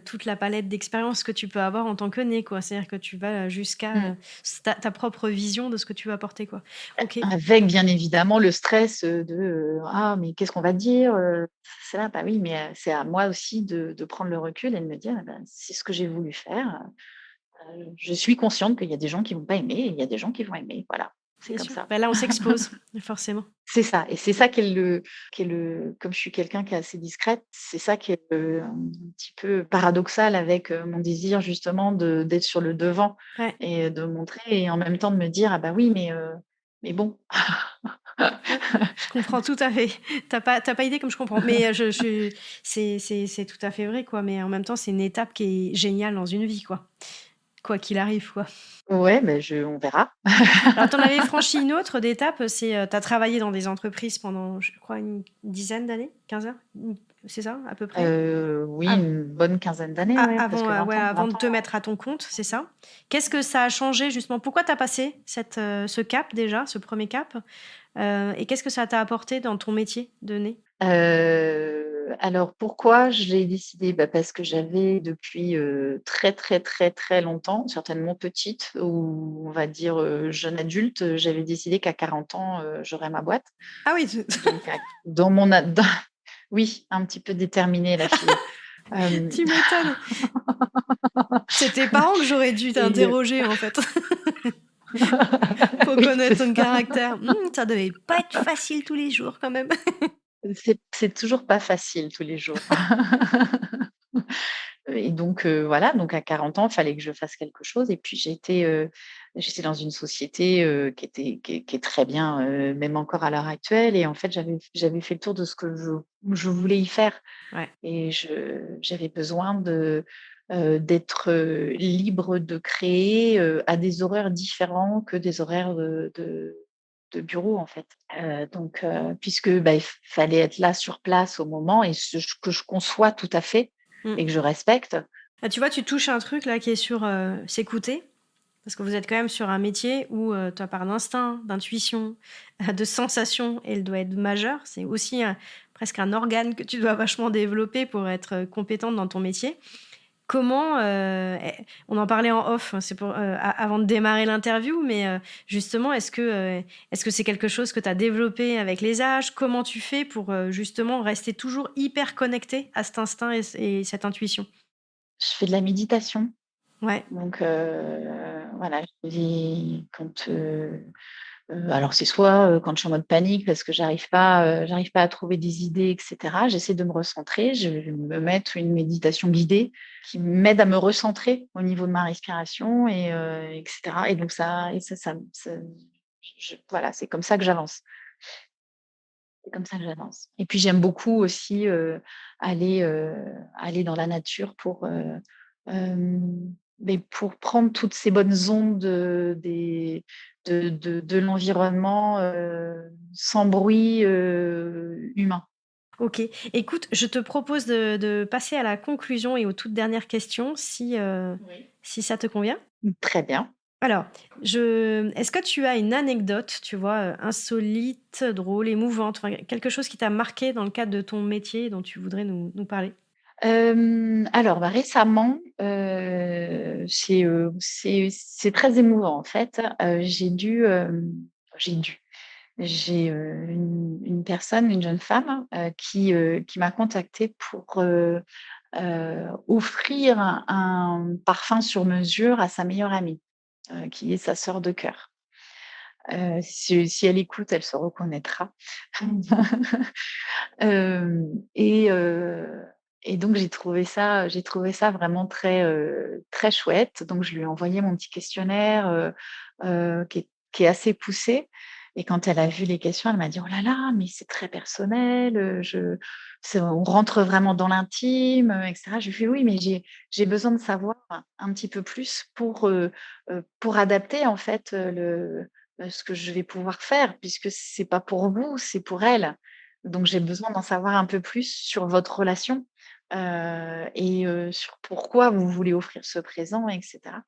toute la palette d'expériences que tu peux avoir en tant que né, quoi. C'est-à-dire que tu vas jusqu'à Mmh. ta propre vision de ce que tu veux apporter, quoi. Ok. Avec bien évidemment le stress, «Ah mais qu'est-ce qu'on va dire?» C'est là, bah oui, mais c'est à moi aussi de prendre le recul et de me dire: «Eh ben, c'est ce que j'ai voulu faire, je suis consciente qu'il y a des gens qui vont pas aimer et il y a des gens qui vont aimer». Voilà, c'est Bien comme sûr. ça. Bah, là, on s'expose, forcément. C'est ça et c'est ça qui est le comme je suis quelqu'un qui est assez discrète, c'est ça qui est, un petit peu paradoxal avec, mon désir justement d'être sur le devant Ouais, et de montrer et en même temps de me dire: «Ah bah oui, mais bon». ouais. Je comprends tout à fait. T'as pas idée comme je comprends. Mais c'est tout à fait vrai, quoi. Mais en même temps, c'est une étape qui est géniale dans une vie, quoi. Quoi qu'il arrive, quoi. Ouais, mais on verra. Alors, tu en avais franchi une autre d'étape, c'est, tu as travaillé dans des entreprises pendant, je crois, une dizaine d'années? 15 ans? C'est ça, à peu près? Oui, Av une bonne quinzaine d'années, ouais, presque ouais, 20 ans, avant 20 de te ans. mettre à ton compte, c'est ça? Qu'est-ce que ça a changé justement? Pourquoi tu as passé ce cap déjà, ce premier cap? Et qu'est-ce que ça t'a apporté dans ton métier de nez? Alors pourquoi je l'ai décidé? Bah, parce que j'avais depuis, très, très, très, très longtemps, certainement petite ou on va dire, jeune adulte, j'avais décidé qu'à 40 ans, j'aurais ma boîte. Ah oui, tu Donc dans mon a dans oui, un petit peu déterminée la fille. Hem tu m'étonnes. C'est tes parents que j'aurais dû et t'interroger, en fait, pour oui, c'est connaître ton ça. caractère. Ça devait pas être facile tous les jours quand même. C'est toujours pas facile tous les jours. Et donc voilà, donc à 40 ans, il fallait que je fasse quelque chose et puis j'étais dans une société, qui est très bien, même encore à l'heure actuelle et en fait, j'avais fait le tour de ce que je voulais y faire Ouais, et j'avais besoin d'être, libre de créer, à des horaires différents que des horaires de bureau, en fait. Donc puisque, bah, il fallait être là sur place au moment et ce que je conçois tout à fait mmh. et que je respecte. Ah, tu vois, tu touches un truc là qui est sur, s'écouter, parce que vous êtes quand même sur un métier où, ta part d'instinct, d'intuition, de sensation, elle doit être majeure. C'est aussi presque un organe que tu dois vachement développer pour être, compétente dans ton métier. Comment, on en parlait en off, hein, c'est pour, avant de démarrer l'interview, mais, justement, est-ce que c'est quelque chose que tu as développé avec les âges? Comment tu fais pour, justement rester toujours hyper connectée à cet instinct et cette intuition? Je fais de la méditation, Ouais. donc voilà, je dis quand, alors c'est soit, quand je suis en mode panique parce que j'arrive pas à trouver des idées et cetera, j'essaie de me recentrer, je vais me mettre une méditation guidée qui m'aide à me recentrer au niveau de ma respiration et cetera et donc ça voilà, c'est comme ça que j'avance. C'est comme ça que j'avance et puis j'aime beaucoup aussi, aller, aller dans la nature pour, hem mais pour prendre toutes ces bonnes ondes, des de l'environnement, sans bruit, humain. OK. Écoute, je te propose de passer à la conclusion et aux toutes dernières questions Oui. si ça te convient? Très bien. Alors, je est-ce que tu as une anecdote, tu vois, insolite, drôle, émouvante, enfin quelque chose qui t'a marqué dans le cadre de ton métier dont tu voudrais nous parler? Alors, bah, récemment, c'est très émouvant en fait. J'ai dû j'ai, une personne, une jeune femme, qui m'a contactée pour, offrir un parfum sur mesure à sa meilleure amie, qui est sa sœur de cœur. Si elle écoute, elle se reconnaîtra. Hem et donc j'ai trouvé ça vraiment très chouette. Donc je lui ai envoyé mon petit questionnaire, qui est assez poussé, et quand elle a vu les questions, elle m'a dit: «Oh là là, mais c'est très personnel, on rentre vraiment dans l'intime, et cetera». Je lui fais: «Oui, mais j'ai besoin de savoir un petit peu plus pour adapter en fait, ce que je vais pouvoir faire, puisque c'est pas pour vous, c'est pour elle. Donc j'ai besoin d'en savoir un peu plus sur votre relation, sur pourquoi vous voulez offrir ce présent, et cetera».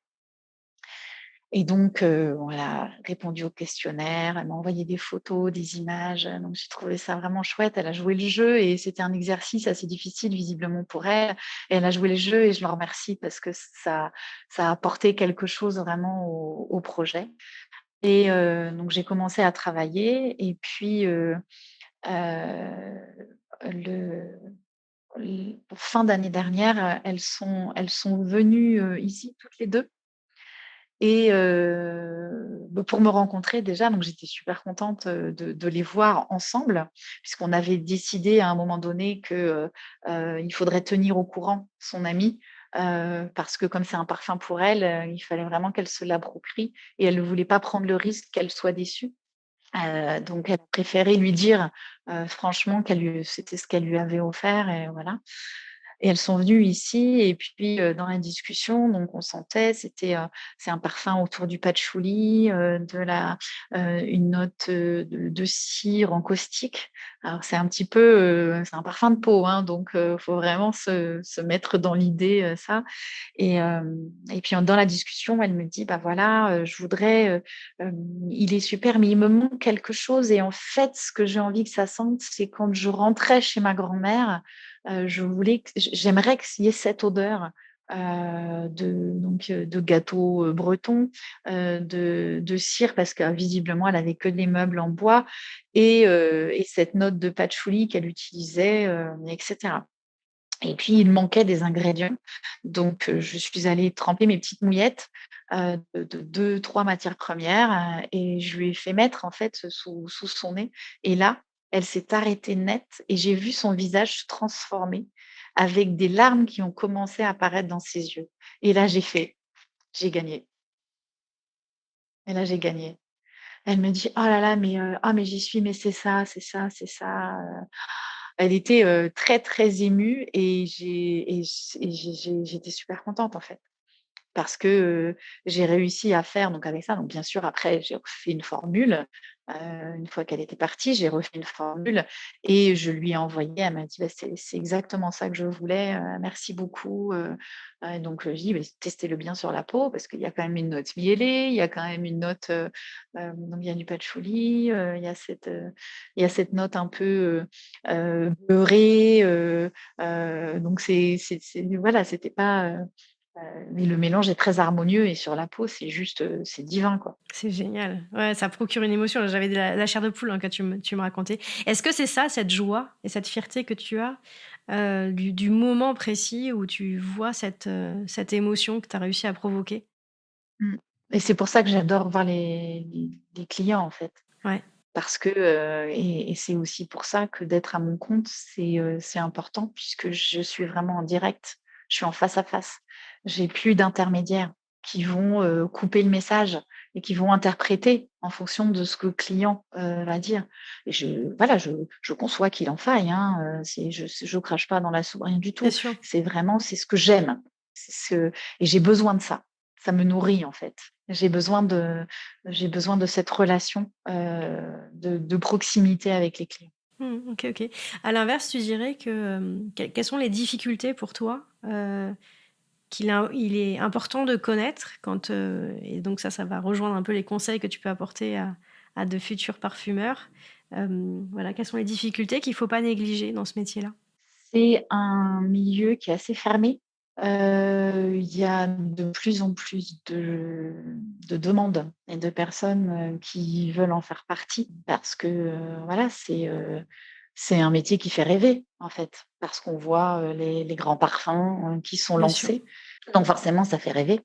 Et donc, on a répondu au questionnaire, elle m'a envoyé des photos, des images, donc j'ai trouvé ça vraiment chouette. Elle a joué le jeu et c'était un exercice assez difficile visiblement pour elle, et elle a joué le jeu, et je l'en remercie parce que ça a apporté quelque chose vraiment au projet. Et donc j'ai commencé à travailler, et puis, le fin d'année dernière, elles sont venues, ici toutes les 2, et bah, pour me rencontrer déjà. Donc j'étais super contente, de les voir ensemble, puisqu'on avait décidé à un moment donné que, il faudrait tenir au courant son amie, parce que comme c'est un parfum pour elle, il fallait vraiment qu'elle se l'approprie, et elle ne voulait pas prendre le risque qu'elle soit déçue. Donc elle a préféré lui dire, franchement, c'était ce qu'elle lui avait offert, et voilà. Et elles sont venues ici, et puis, dans la discussion, donc on sentait, c'est un parfum autour du patchouli, une note, de cire en caustique. Alors c'est un petit peu, c'est un parfum de peau, hein, donc faut vraiment se mettre dans l'idée, ça. Et puis dans la discussion, elle me dit: «Bah voilà, je voudrais, il est super, mais il me manque quelque chose, et en fait, ce que j'ai envie que ça sente, c'est quand je rentrais chez ma grand-mère, j'aimerais qu'il y ait cette odeur, de gâteau, breton, de cire», parce que visiblement elle avait que des meubles en bois, et cette note de patchouli qu'elle utilisait, et cetera. Et puis il manquait des ingrédients, donc je suis allée tremper mes petites mouillettes, de 2-3 matières premières, et je lui ai fait mettre en fait sous son nez, et là, elle s'est arrêtée net, et j'ai vu son visage se transformer avec des larmes qui ont commencé à apparaître dans ses yeux, et là j'ai fait: «J'ai gagné», et là j'ai gagné. Elle me dit: «Oh là là, mais ah mais j'y suis, mais c'est ça, c'est ça, c'est ça». Elle était, très, très émue, et j'étais super contente, en fait. Parce que, j'ai réussi à faire donc avec ça, donc bien sûr après j'ai refait une formule, une fois qu'elle était partie, j'ai refait une formule et je lui ai envoyé. Elle m'a dit: «Bah, c'est exactement ça que je voulais, merci beaucoup», donc je lui ai dit: «Beh, testez-le bien sur la peau parce qu'il y a quand même une note miellée, il y a quand même une note, donc il y a du patchouli, il y a cette note un peu, beurrée, donc c'est voilà, c'était pas, mais le mélange est très harmonieux, et sur la peau, c'est juste, c'est divin, quoi. C'est génial. Ouais, ça procure une émotion. J'avais de la chair de poule, hein, quand tu me racontais. Est-ce que c'est ça, cette joie et cette fierté que tu as, du moment précis où tu vois cette émotion que tu as réussi à provoquer? Mmh. Et c'est pour ça que j'adore voir les clients, en fait. Ouais. Parce que, et c'est aussi pour ça que d'être à mon compte, c'est important, puisque je suis vraiment en direct. Je suis en face à face. J'ai plus d'intermédiaires qui vont, couper le message et qui vont interpréter en fonction de ce que le client, va dire. Et voilà, je conçois qu'il en faille, hein, je crache pas dans la soupe, rien du Bien tout. sûr. C'est vraiment c'est ce que j'aime. Et j'ai besoin de ça. Ça me nourrit, en fait. J'ai besoin de cette relation, de proximité avec les clients. OK, OK. À l'inverse, tu dirais que, quelles sont les difficultés pour toi, il est important de connaître quand, et donc ça va rejoindre un peu les conseils que tu peux apporter à de futurs parfumeurs. Voilà, quelles sont les difficultés qu'il ne faut pas négliger dans ce métier-là? C'est un milieu qui est assez fermé. Il y a de plus en plus de demandes et de personnes, qui veulent en faire partie parce que, voilà, c'est un métier qui fait rêver, en fait, parce qu'on voit, les grands parfums, qui sont Bien sûr. lancés. Donc forcément, ça fait rêver,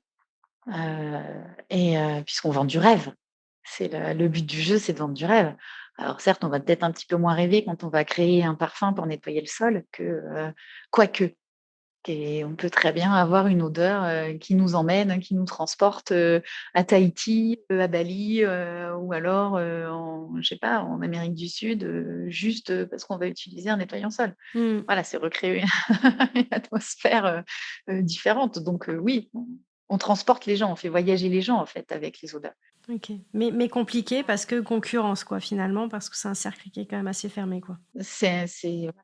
puisqu'on vend du rêve. C'est le but du jeu, c'est de vendre du rêve. Alors certes, on va peut-être un petit peu moins rêver quand on va créer un parfum pour nettoyer le sol quoique, et on peut très bien avoir une odeur, qui nous emmène, qui nous transporte, à Tahiti, à Bali, ou alors, je sais pas, en Amérique du Sud, juste, parce qu'on va utiliser un nettoyant sol. Mmh. Voilà, c'est recréer une atmosphère, différente. Donc, oui, on transporte les gens, on fait voyager les gens, en fait, avec les odeurs. OK. Mais compliqué parce que concurrence quoi, finalement, parce que c'est un cercle qui est quand même assez fermé, quoi. C'est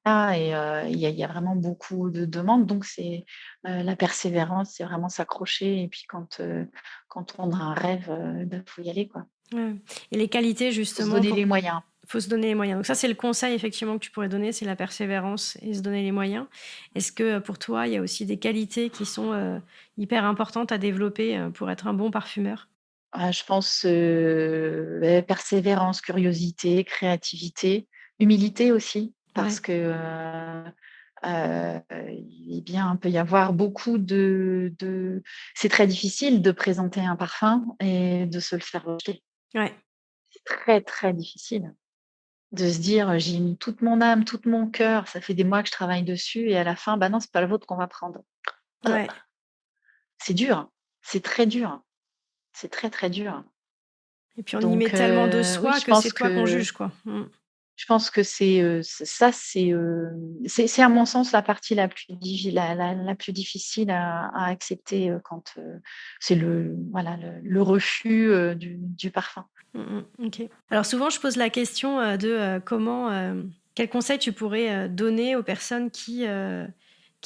voilà, et il y a vraiment beaucoup de demandes, donc la persévérance, c'est vraiment s'accrocher, et puis quand on a un rêve, bah, faut y aller, quoi. Ouais, et les qualités Faut se justement donner pour les moyens. faut se donner les moyens. Donc ça, c'est le conseil effectivement que tu pourrais donner, c'est la persévérance et se donner les moyens. Est-ce que, pour toi, il y a aussi des qualités qui sont, hyper importantes à développer, pour être un bon parfumeur? Ah, je pense, persévérance, curiosité, créativité, humilité aussi, parce Ouais, que, eh bien, il peut y avoir beaucoup de c'est très difficile de présenter un parfum et de se le faire rejeter. ouais, C'est très, très difficile. De se dire: «J'y ai mis toute mon âme, tout mon cœur, ça fait des mois que je travaille dessus, et à la fin, bah non, c'est pas le vôtre qu'on va prendre». Heu, ouais. c'est dur, c'est très dur, c'est très, très dur. Et puis on y met Donc tellement de oui, soi que c'est toi qu'on juge, quoi. Mmh. c'est à mon sens la partie la plus difficile à accepter, quand, c'est le refus, du parfum. Mmh mh. OK. Alors souvent, je pose la question, comment, quels conseils tu pourrais, donner aux personnes qui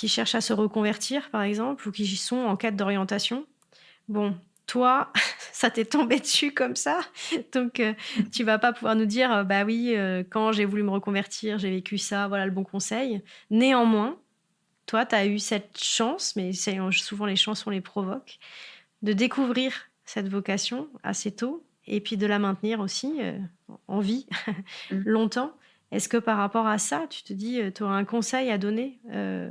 cherchent à se reconvertir, par exemple, ou qui sont en quête d'orientation? Bon, toi, ça t'est tombé dessus comme ça, donc tu vas pas pouvoir nous dire, «Bah oui, quand j'ai voulu me reconvertir, j'ai vécu ça, voilà le bon conseil». Néanmoins, toi, tu as eu cette chance, mais c'est souvent les chances, on les provoque, de découvrir cette vocation assez tôt et puis de la maintenir aussi, en vie Mmh. longtemps. Est-ce que par rapport à ça, tu te dis, tu aurais un conseil à donner,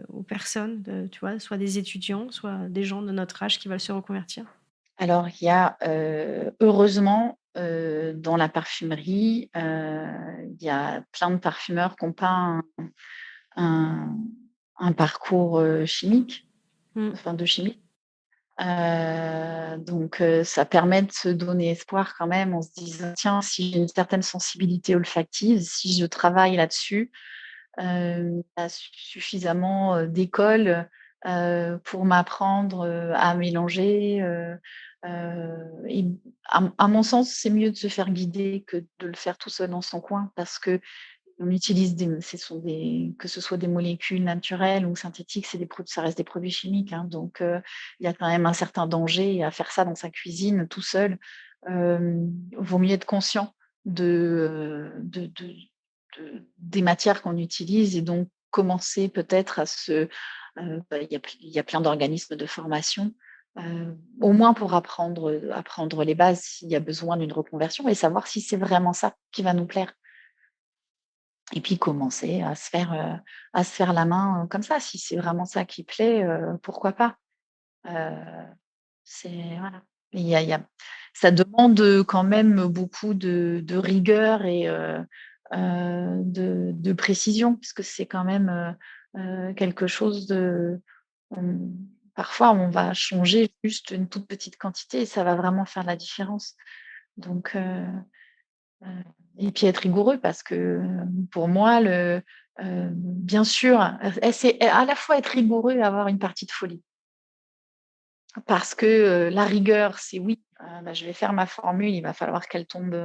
aux personnes tu vois, soit des étudiants, soit des gens de notre âge qui veulent se reconvertir? Alors, il y a, heureusement, dans la parfumerie, il y a plein de parfumeurs qui ont pas un un parcours, chimique, Mmh. enfin de chimie. Donc ça permet de se donner espoir quand même en se disant: «Tiens, si j'ai une certaine sensibilité olfactive, si je travaille là-dessus, il y a suffisamment, d'écoles, pour m'apprendre, à mélanger, et à mon sens, c'est mieux de se faire guider que de le faire tout seul dans son coin, parce qu'on utilise que ce soit des molécules naturelles ou synthétiques, ça reste des produits chimiques, hein, donc il y a quand même un certain danger à faire ça dans sa cuisine tout seul. Vaut mieux être conscient des matières qu'on utilise, et donc commencer peut-être il y a plein d'organismes de formation, au moins pour apprendre les bases s'il y a besoin d'une reconversion, et savoir si c'est vraiment ça qui va nous plaire. Et puis commencer à se faire la main, comme ça. Si c'est vraiment ça qui plaît, pourquoi pas? Heu, c'est voilà. Il y a Ça demande, quand même beaucoup de rigueur, et de précision, puisque c'est quand même, quelque chose on parfois on va changer juste une toute petite quantité et ça va vraiment faire la différence. Donc Heu et puis être rigoureux, parce que, pour moi bien sûr, c'est à la fois être rigoureux et avoir une partie de folie. Parce que la rigueur, c'est oui, je vais faire ma formule, il va falloir qu'elle tombe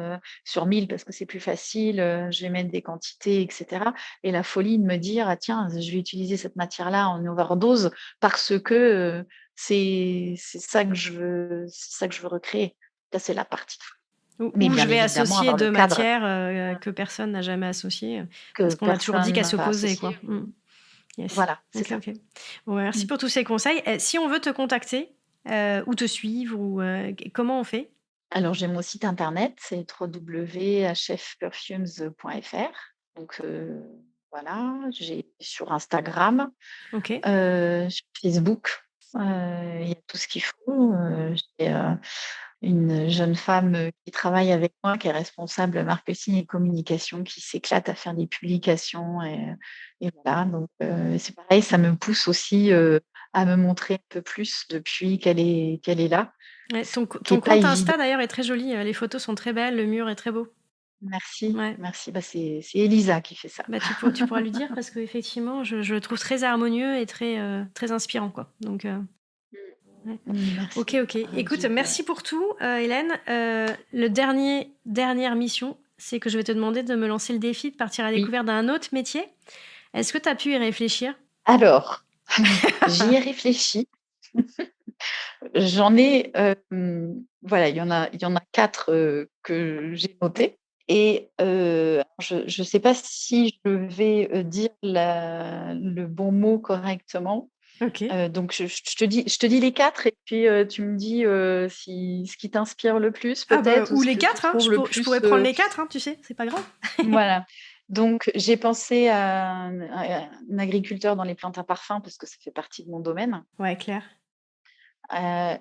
sur 1000 parce que c'est plus facile, je vais mettre des quantités, etc. Et la folie de me dire, ah, tiens, je vais utiliser cette matière-là en overdose parce que c'est ça que c'est ça que je veux recréer. Ça, c'est la partie. Mais Ou je bien vais évidemment, associer avoir le deux cadre matières que personne n'a jamais associées, parce que qu'on a toujours dit personne qu'elles n'a s'opposaient, associé. quoi. Yes. Voilà, c'est Ok, ça. ok. Bon, merci pour tous ces conseils. Si on veut te contacter ou te suivre, comment on fait? Alors, j'ai mon site internet, c'est www.hfperfumes.fr. Donc, voilà, j'ai sur Instagram, Ok. sur Facebook, il y a tout ce qu'il faut. J'ai une jeune femme qui travaille avec moi, qui est responsable marketing et communication, qui s'éclate à faire des publications. Et voilà, donc c'est pareil, ça me pousse aussi à me montrer un peu plus depuis qu'elle est là, Ouais, ce qui ton n'est pas compte évident. Insta d'ailleurs est très joli. Les photos sont très belles, le mur est très beau. Merci, Ouais. merci. Bah, c'est Elisa qui fait ça. Bah, tu pourras lui dire parce qu'effectivement, je le trouve très harmonieux et très inspirant, quoi. Donc, ouais. Ok, Merci. ok. Écoute, merci pour tout, Hélène. Dernière mission, c'est que je vais te demander de me lancer le défi de partir à la Oui. découverte d'un autre métier. Est-ce que tu as pu y réfléchir? Alors, j'y ai réfléchi. J'en ai, voilà, il y en a 4 que j'ai notés. Et je ne sais pas si je vais dire le bon mot correctement. Ok. Donc, je te dis les 4 et puis tu me dis ce qui t'inspire le plus, Ah bah, peut-être, ou ou ce les que tu 4, hein. trouves le Je plus. pourrais prendre les 4, hein, tu sais, c'est pas grave. Voilà. Donc, j'ai pensé à un agriculteur dans les plantes à parfum parce que ça fait partie de mon domaine. Ouais, clair.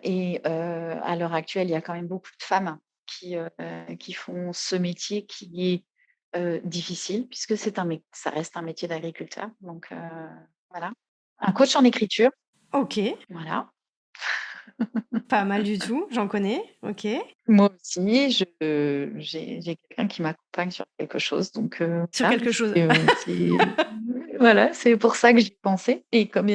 Et à l'heure actuelle, il y a quand même beaucoup de femmes qui font ce métier qui est difficile puisque ça reste un métier d'agriculteur. Donc, voilà. Un coach en écriture, Ok, voilà. pas mal du tout, j'en connais. Ok. Moi aussi, j'ai quelqu'un qui m'accompagne sur quelque chose. Donc, Sur voilà, quelque chose. voilà, c'est pour ça que j'y pensais. Et comme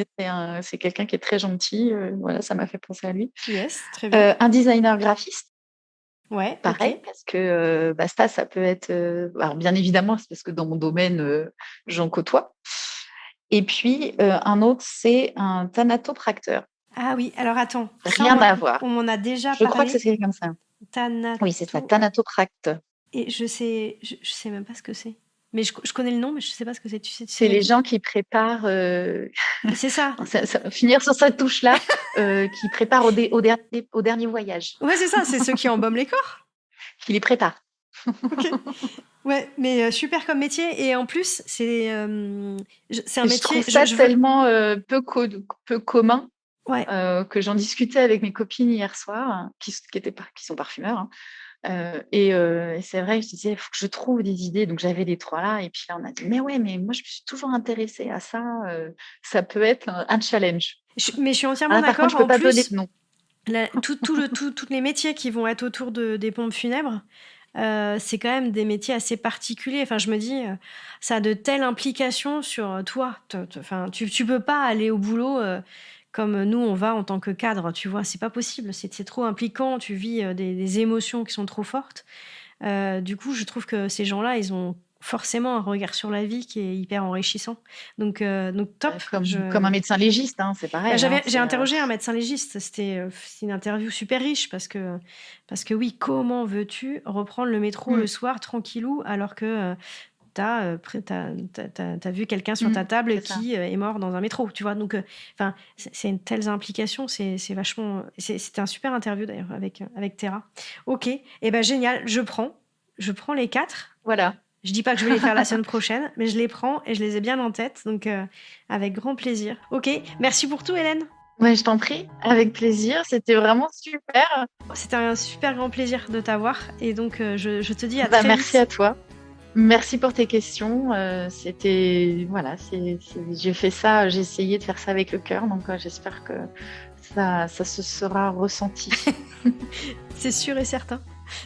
c'est quelqu'un qui est très gentil, voilà, ça m'a fait penser à lui. Yes, très bien. Un designer graphiste, Ouais, pareil, ok. parce que ça peut être. Alors, bien évidemment, c'est parce que dans mon domaine, j'en côtoie. Et puis, un autre, c'est un thanatopracteur. Ah oui, alors attends, ça Rien à voir. on m'en a déjà Je crois que ça parlé. s'écrit comme ça. Oui, c'est ça, Thanato. thanatopracte. Et je sais même pas ce que c'est. Mais je connais le nom, mais je sais pas ce que c'est. Tu sais C'est me les dire? gens qui préparent, C'est ça. finir sur cette touche-là, qui préparent au dernier voyage, Ouais, c'est ça, c'est ceux qui embaument les corps. qui les préparent. Ok. Ouais, mais super comme métier. Et en plus, c'est un Je trouve métier. ça Je veux. tellement peu commun Ouais. que j'en discutais avec mes copines hier soir, qui sont parfumeurs. Hein. Et c'est vrai, je disais, il faut que je trouve des idées. Donc, j'avais les 3 là. Et puis là, on a dit, mais ouais, mais moi, je me suis toujours intéressée à ça. Ça peut être un challenge. Mais je suis entièrement Ah, par contre, d'accord. je ne peux En pas donner plus, de nom. tous les métiers qui vont être autour des pompes funèbres, c'est quand même des métiers assez particuliers. Enfin, je me dis, ça a de telles implications sur toi. Enfin, tu peux pas aller au boulot comme nous on va en tant que cadre, tu vois. C'est pas possible. C'est trop impliquant. Tu vis des émotions qui sont trop fortes. Du coup, je trouve que ces gens-là, ils ont forcément un regard sur la vie qui est hyper enrichissant. Donc top. Comme un médecin légiste, hein, c'est Bah, pareil. Hein, j'ai interrogé un médecin légiste. C'était une interview super riche parce que oui, comment veux-tu reprendre le métro le soir tranquillou alors que t'as vu quelqu'un sur ta table c'est ça. qui est mort dans un métro, tu vois. Donc, enfin, c'est une telle implication, c'est vachement. C'était un super interview d'ailleurs avec Terra. Ok, et ben génial, je prends les 4. Voilà. Je dis pas que je vais les faire la semaine prochaine, mais je les prends et je les ai bien en tête, donc avec grand plaisir. Ok, merci pour tout, Hélène. Ouais, je t'en prie, avec plaisir. C'était vraiment super. C'était un super grand plaisir de t'avoir, et donc je te dis à très Merci vite. à toi. Merci pour tes questions. C'était voilà, j'ai fait ça, j'ai essayé de faire ça avec le cœur, donc j'espère que ça se sera ressenti. C'est sûr et certain.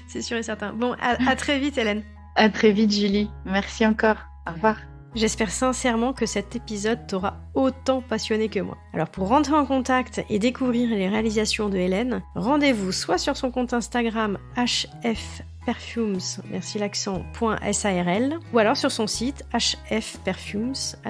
C'est sûr et certain. Bon, à très vite, Hélène. À très vite, Julie. Merci encore. Au revoir. J'espère sincèrement que cet épisode t'aura autant passionné que moi. Alors pour rentrer en contact et découvrir les réalisations de Hélène, rendez-vous soit sur son compte Instagram hfperfumes, merci l'accent, .sarl, ou alors sur son site hfperfumes.fr.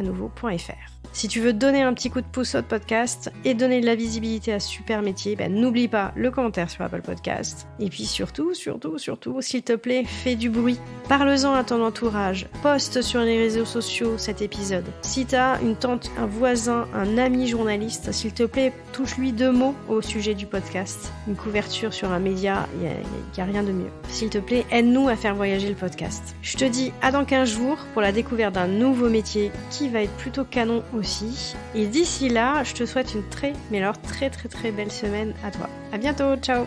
Si tu veux donner un petit coup de pouce au podcast et donner de la visibilité à ce super métier, n'oublie pas le commentaire sur Apple Podcast. Et puis surtout, s'il te plaît, fais du bruit. Parle-en à ton entourage. Poste sur les réseaux sociaux cet épisode. Si t'as une tante, un voisin, un ami journaliste, s'il te plaît, touche-lui 2 mots au sujet du podcast. Une couverture sur un média, il n'y a rien de mieux. S'il te plaît, aide-nous à faire voyager le podcast. Je te dis à dans 15 jours pour la découverte d'un nouveau métier qui va être plutôt canon aussi. Et d'ici là, je te souhaite une très belle semaine à toi. À bientôt, ciao!